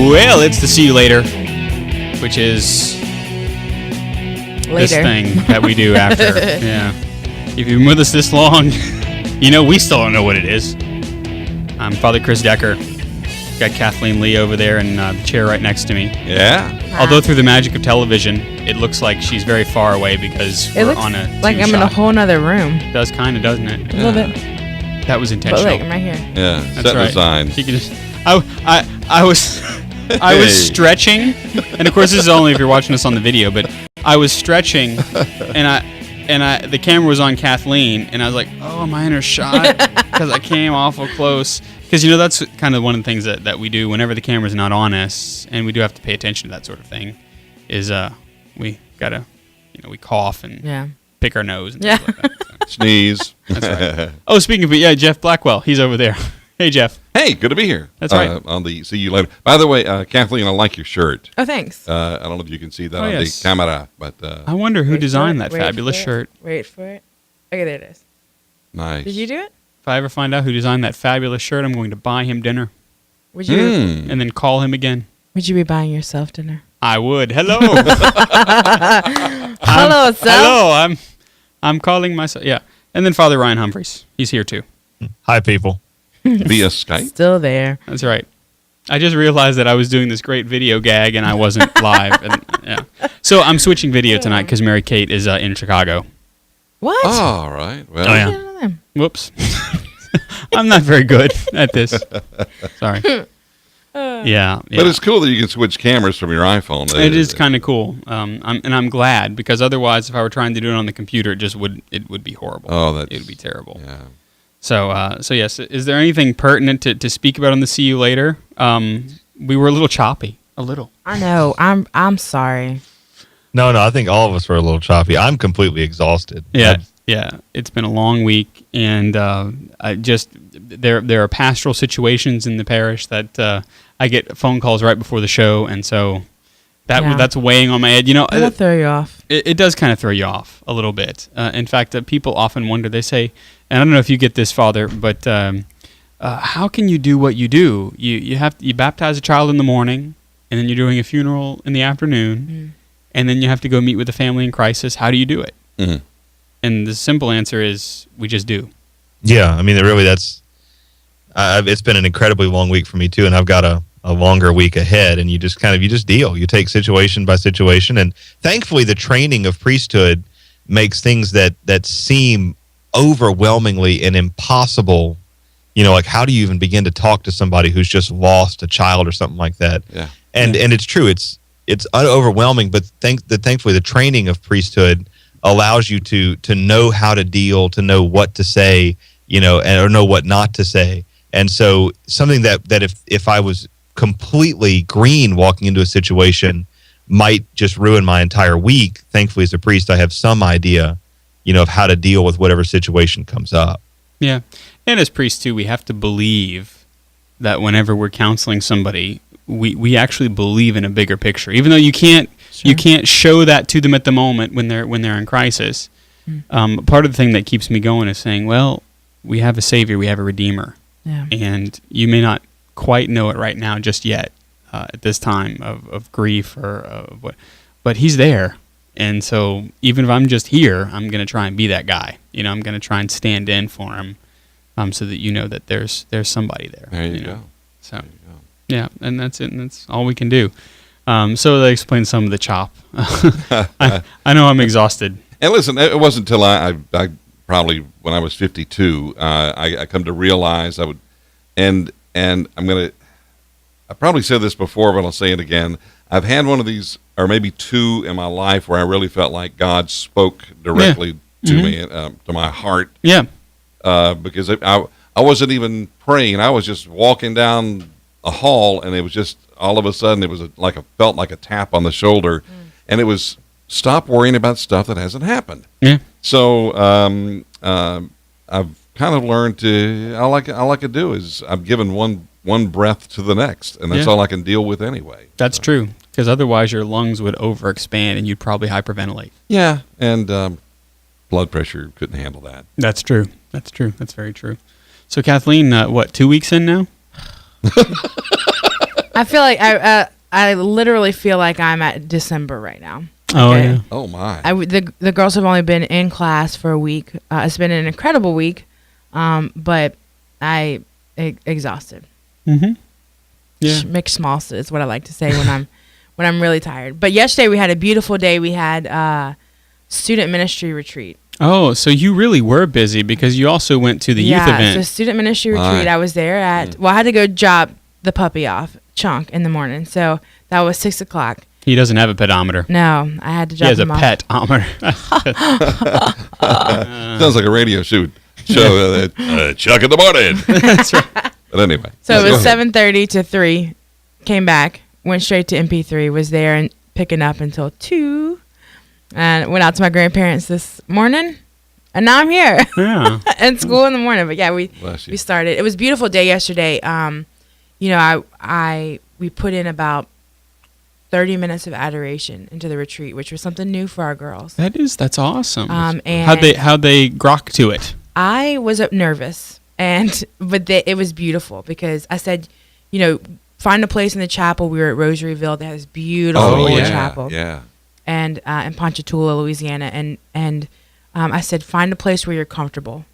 Well, it's the See You Later, which is this thing that we do after. Yeah. If you've been with us this long, you know we still don't know what it is. I'm Father Chris Decker. Got Kathleen Lee over there in the chair right next to me. Yeah. Although through the magic of television, it looks like she's very far away because we're on a like I'm in a whole nother room. It does kind of, doesn't it? A little bit. That was intentional. But look, I'm right here. Yeah, that's set right. design. She could just, I was I was stretching, and of course this is only if you're watching us on the video, but I was stretching, and the camera was on Kathleen, and I was like, oh, am I in her shot? Because I came awful close. Because, you know, that's kind of one of the things that we do whenever the camera's not on us, and we do have to pay attention to that sort of thing, is we got to, we cough and pick our nose and things like that. So. Sneeze. That's right. Oh, speaking of it, Jeff Blackwell, he's over there. Hey, Jeff. Hey, good to be here. That's right. On the See You Later. By the way, Kathleen, I like your shirt. Oh, thanks. I don't know if you can see that on the camera, but... I wonder who designed that fabulous shirt. Wait for it. Okay, there it is. Nice. Did you do it? If I ever find out who designed that fabulous shirt, I'm going to buy him dinner. Would you? And then call him again. Would you be buying yourself dinner? I would. Hello. Hello, sir. Hello. I'm calling myself. Yeah. And then Father Ryan Humphreys. He's here too. Hi, people. Via Skype. Still there. That's right. I just realized that I was doing this great video gag and I wasn't live. And, yeah. So I'm switching video tonight because Mary Kate is in Chicago. What? Oh, all right. Well, oh, yeah. Whoops. I'm not very good at this. Sorry. Yeah. But it's cool that you can switch cameras from your iPhone. It is kind of cool. I'm glad, because otherwise, if I were trying to do it on the computer, it would be horrible. Oh, it would be terrible. Yeah. So yes, is there anything pertinent to speak about on the See You Later? We were a little choppy, a little. I know. I'm sorry. No, I think all of us were a little choppy. I'm completely exhausted. Yeah, it's been a long week, and there are pastoral situations in the parish that I get phone calls right before the show, and so that's weighing on my head. That'll throw you off. It does kind of throw you off a little bit. In fact, people often wonder. They say, and I don't know if you get this, Father, but how can you do what you do? You baptize a child in the morning, and then you're doing a funeral in the afternoon, and then you have to go meet with a family in crisis. How do you do it? Mm-hmm. And the simple answer is we just do. Yeah, I mean, it's been an incredibly long week for me too, and I've got a longer week ahead, and you just deal. You take situation by situation, and thankfully the training of priesthood makes things that seem overwhelmingly and impossible. Like how do you even begin to talk to somebody who's just lost a child or something like that? Yeah. And it's true. It's overwhelming, but thankfully the training of priesthood allows you to know how to deal, to know what to say, or know what not to say. And so something that if I was completely green walking into a situation might just ruin my entire week, thankfully as a priest I have some idea, of how to deal with whatever situation comes up. Yeah. And as priests too, we have to believe that whenever we're counseling somebody, we actually believe in a bigger picture. Even though you can't show that to them at the moment when they're in crisis. Part of the thing that keeps me going is saying, well, we have a Savior, we have a Redeemer. Yeah. And you may not quite know it right now just yet at this time of grief or what, but He's there. And so even if I'm just here, I'm going to try and be that guy. I'm going to try and stand in for Him so that that there's somebody there. There you go. So, yeah, and that's it, and that's all we can do. So that explains some of the chop. I know I'm exhausted. And listen, it wasn't until I probably when I was 52, I come to realize I would, and I probably said this before, but I'll say it again. I've had one of these, or maybe two in my life, where I really felt like God spoke directly to me, to my heart. Yeah. Because I wasn't even praying. I was just walking down a hall, and it was just all of a sudden it was felt like a tap on the shoulder, and it was stop worrying about stuff that hasn't happened. Yeah. So I've kind of learned to all I can do is I'm given one breath to the next, and that's all I can deal with anyway. That's true, because otherwise your lungs would overexpand and you'd probably hyperventilate. Yeah, and blood pressure couldn't handle that. That's true. That's true. That's very true. So Kathleen, 2 weeks in now? I feel like I literally feel like I'm at December right now. Oh, yeah. Oh, my. The girls have only been in class for a week. It's been an incredible week, but I exhausted. Mm-hmm. Yeah. Schmalsted is what I like to say when I'm really tired. But yesterday we had a beautiful day. We had student ministry retreat. Oh, so you really were busy because you also went to the youth event. Yeah, so student ministry retreat. I was there at, I had to go drop the puppy off, Chunk, in the morning. So that was 6 o'clock. He doesn't have a pedometer. No, I had to drop him off. He has a petometer. Sounds like a radio show. Chuck in the morning. That's right. But anyway. So it was 7:30 to 3. Came back, went straight to MP3, was there and picking up until 2. And went out to my grandparents this morning. And now I'm here. Yeah. And school in the morning. But yeah, we started. It was a beautiful day yesterday. We put in about 30 minutes of adoration into the retreat, which was something new for our girls. That's awesome. And how'd they grok to it? I was nervous, but it was beautiful because I said, find a place in the chapel. We were at Rosaryville. They had this beautiful chapel. Yeah. And in Ponchatoula, Louisiana, and I said, find a place where you're comfortable.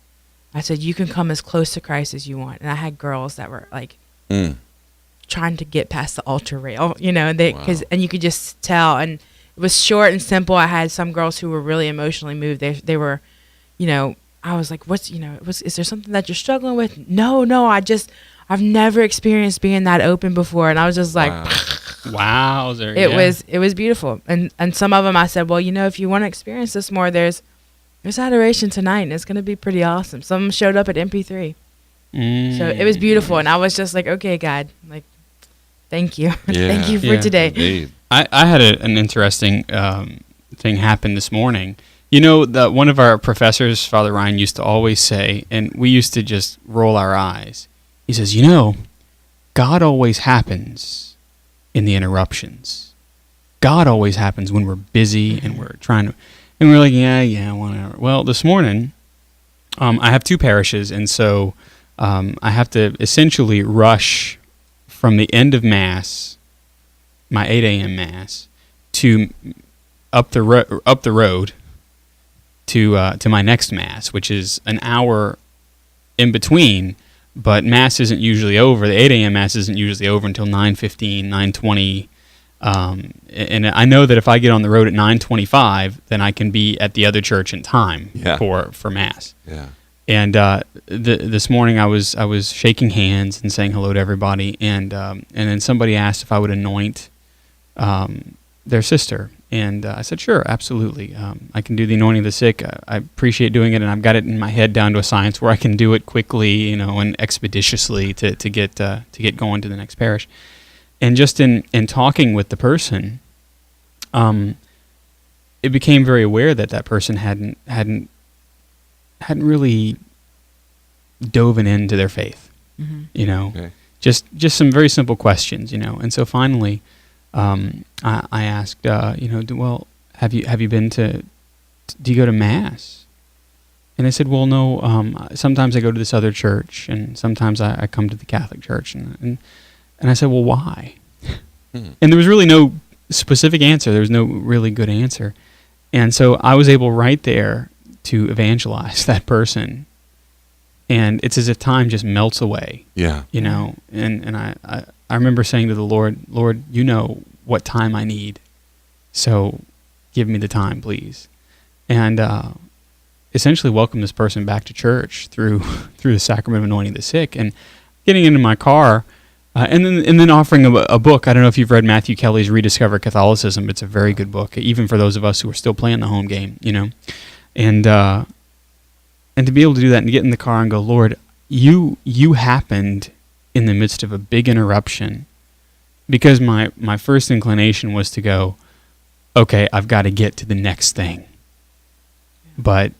I said, you can come as close to Christ as you want. And I had girls that were like trying to get past the altar rail, you know, and and you could just tell, and it was short and simple. I had some girls who were really emotionally moved. They were, you know, I was like, is there something that you're struggling with? No, I've never experienced being that open before. And I was just like, wow. It was beautiful. And some of them I said, well, you know, if you want to experience this more, there's adoration tonight, and it's going to be pretty awesome. Some of them showed up at MP3. So it was beautiful. And I was just like, okay, God, like, thank you. Thank you for today. Indeed. I had an interesting thing happen this morning. You know, one of our professors, Father Ryan, used to always say, and we used to just roll our eyes. He says, you know, God always happens in the interruptions. God always happens when we're busy and we're trying to, and we're like, yeah, whatever. Well, this morning, I have 2 parishes, and so I have to essentially rush from the end of Mass, my 8 a.m. Mass, to up the road to my next Mass, which is an hour in between. But Mass isn't usually over. The 8 a.m. Mass isn't usually over until 9:15, 9:20. And I know that if I get on the road at 9:25, then I can be at the other church in time for Mass. Yeah. And this morning I was shaking hands and saying hello to everybody, and then somebody asked if I would anoint their sister. And I said, sure, absolutely. I can do the anointing of the sick. I appreciate doing it, and I've got it in my head down to a science where I can do it quickly, you know, and expeditiously to get going to the next parish. And just in talking with the person, it became very aware that person hadn't really dove into their faith, you know. Okay. Just some very simple questions, you know. And so finally, I asked, you know, have you been do you go to Mass? And I said, well, no, sometimes I go to this other church, and sometimes I come to the Catholic Church. And I said, well, why? And there was really no specific answer. There was no really good answer. And so I was able right there to evangelize that person. And it's as if time just melts away. Yeah. You know, and I remember saying to the Lord, you know what time I need, so give me the time, please. And essentially welcome this person back to church through the sacrament of anointing the sick, and getting into my car, and then offering a book. I don't know if you've read Matthew Kelly's Rediscover Catholicism. It's a very good book, even for those of us who are still playing the home game, you know. And to be able to do that and get in the car and go, Lord, you happened in the midst of a big interruption, because my first inclination was to go, okay, I've got to get to the next thing. But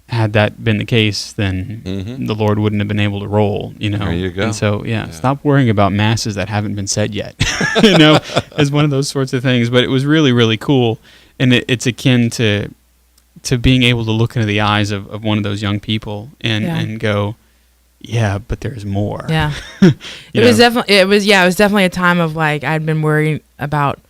had that been the case, then the Lord wouldn't have been able to roll, you know. There you go. And so, stop worrying about masses that haven't been said yet, you know, as one of those sorts of things. But it was really, really cool. And it's akin to being able to look into the eyes of one of those young people and go, yeah, but there's more. Yeah. It was definitely a time of, like, I'd been worrying about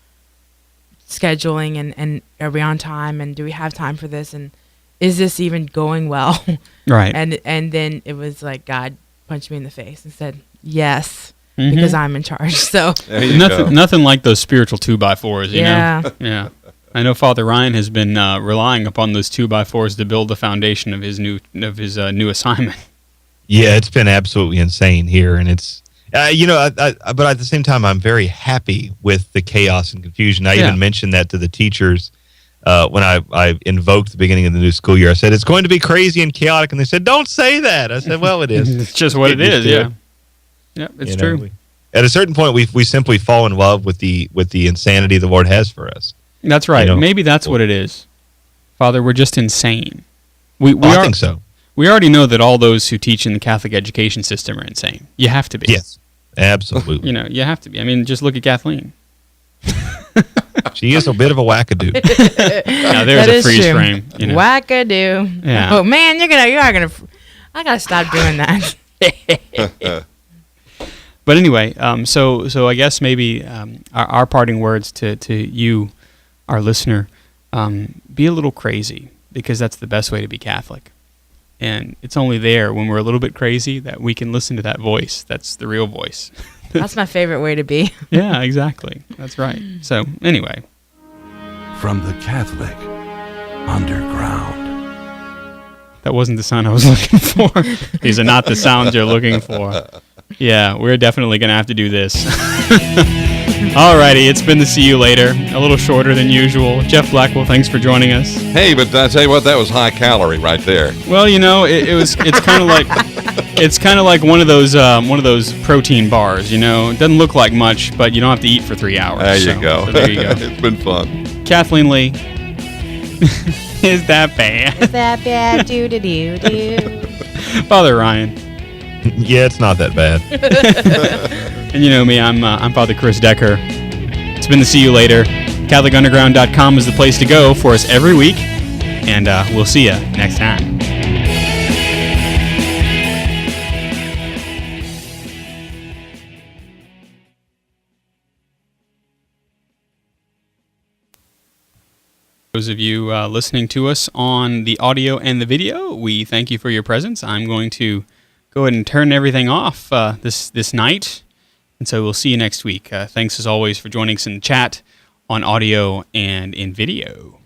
scheduling and are we on time, and do we have time for this, and is this even going well? Right. And then it was like God punched me in the face and said, yes, because I'm in charge. So nothing like those spiritual 2x4s, you know? Yeah. I know Father Ryan has been relying upon those 2x4s to build the foundation of his new assignment. Yeah, it's been absolutely insane here, and it's you know, but at the same time, I'm very happy with the chaos and confusion. I even mentioned that to the teachers when I invoked the beginning of the new school year. I said it's going to be crazy and chaotic, and they said, "Don't say that." I said, "Well, it is. It's just what it is." Yeah, it's true. At a certain point, we simply fall in love with the insanity the Lord has for us. That's right. You know? Maybe that's what it is, Father. We're just insane. I think so. We already know that all those who teach in the Catholic education system are insane. You have to be. Yes, absolutely. You know, you have to be. I mean, just look at Kathleen. She is a bit of a wackadoo. Now there's a freeze frame. You know. Wackadoo. Yeah. Oh man, I gotta stop doing that. But anyway, so I guess maybe our parting words to you, our listener, be a little crazy, because that's the best way to be Catholic. And it's only there when we're a little bit crazy that we can listen to that voice. That's the real voice. That's my favorite way to be. Yeah, exactly. That's right. So, anyway. From the Catholic underground. That wasn't the sound I was looking for. These are not the sounds you're looking for. Yeah, we're definitely going to have to do this. Alrighty, it's been the See You Later. A little shorter than usual. Jeff Blackwell, thanks for joining us. Hey, but I tell you what, that was high calorie right there. Well, it's kind of like one of those protein bars, It doesn't look like much, but you don't have to eat for 3 hours. There you go. So there you go. It's been fun. Kathleen Lee. Is that bad? Is that bad? Do. Father Ryan. Yeah, it's not that bad. And you know me, I'm Father Chris Decker. It's been the See You Later. CatholicUnderground.com is the place to go for us every week, and we'll see you next time. Those of you listening to us on the audio and the video, we thank you for your presence. I'm going to go ahead and turn everything off this night, and so we'll see you next week. Thanks as always for joining us in the chat on audio and in video.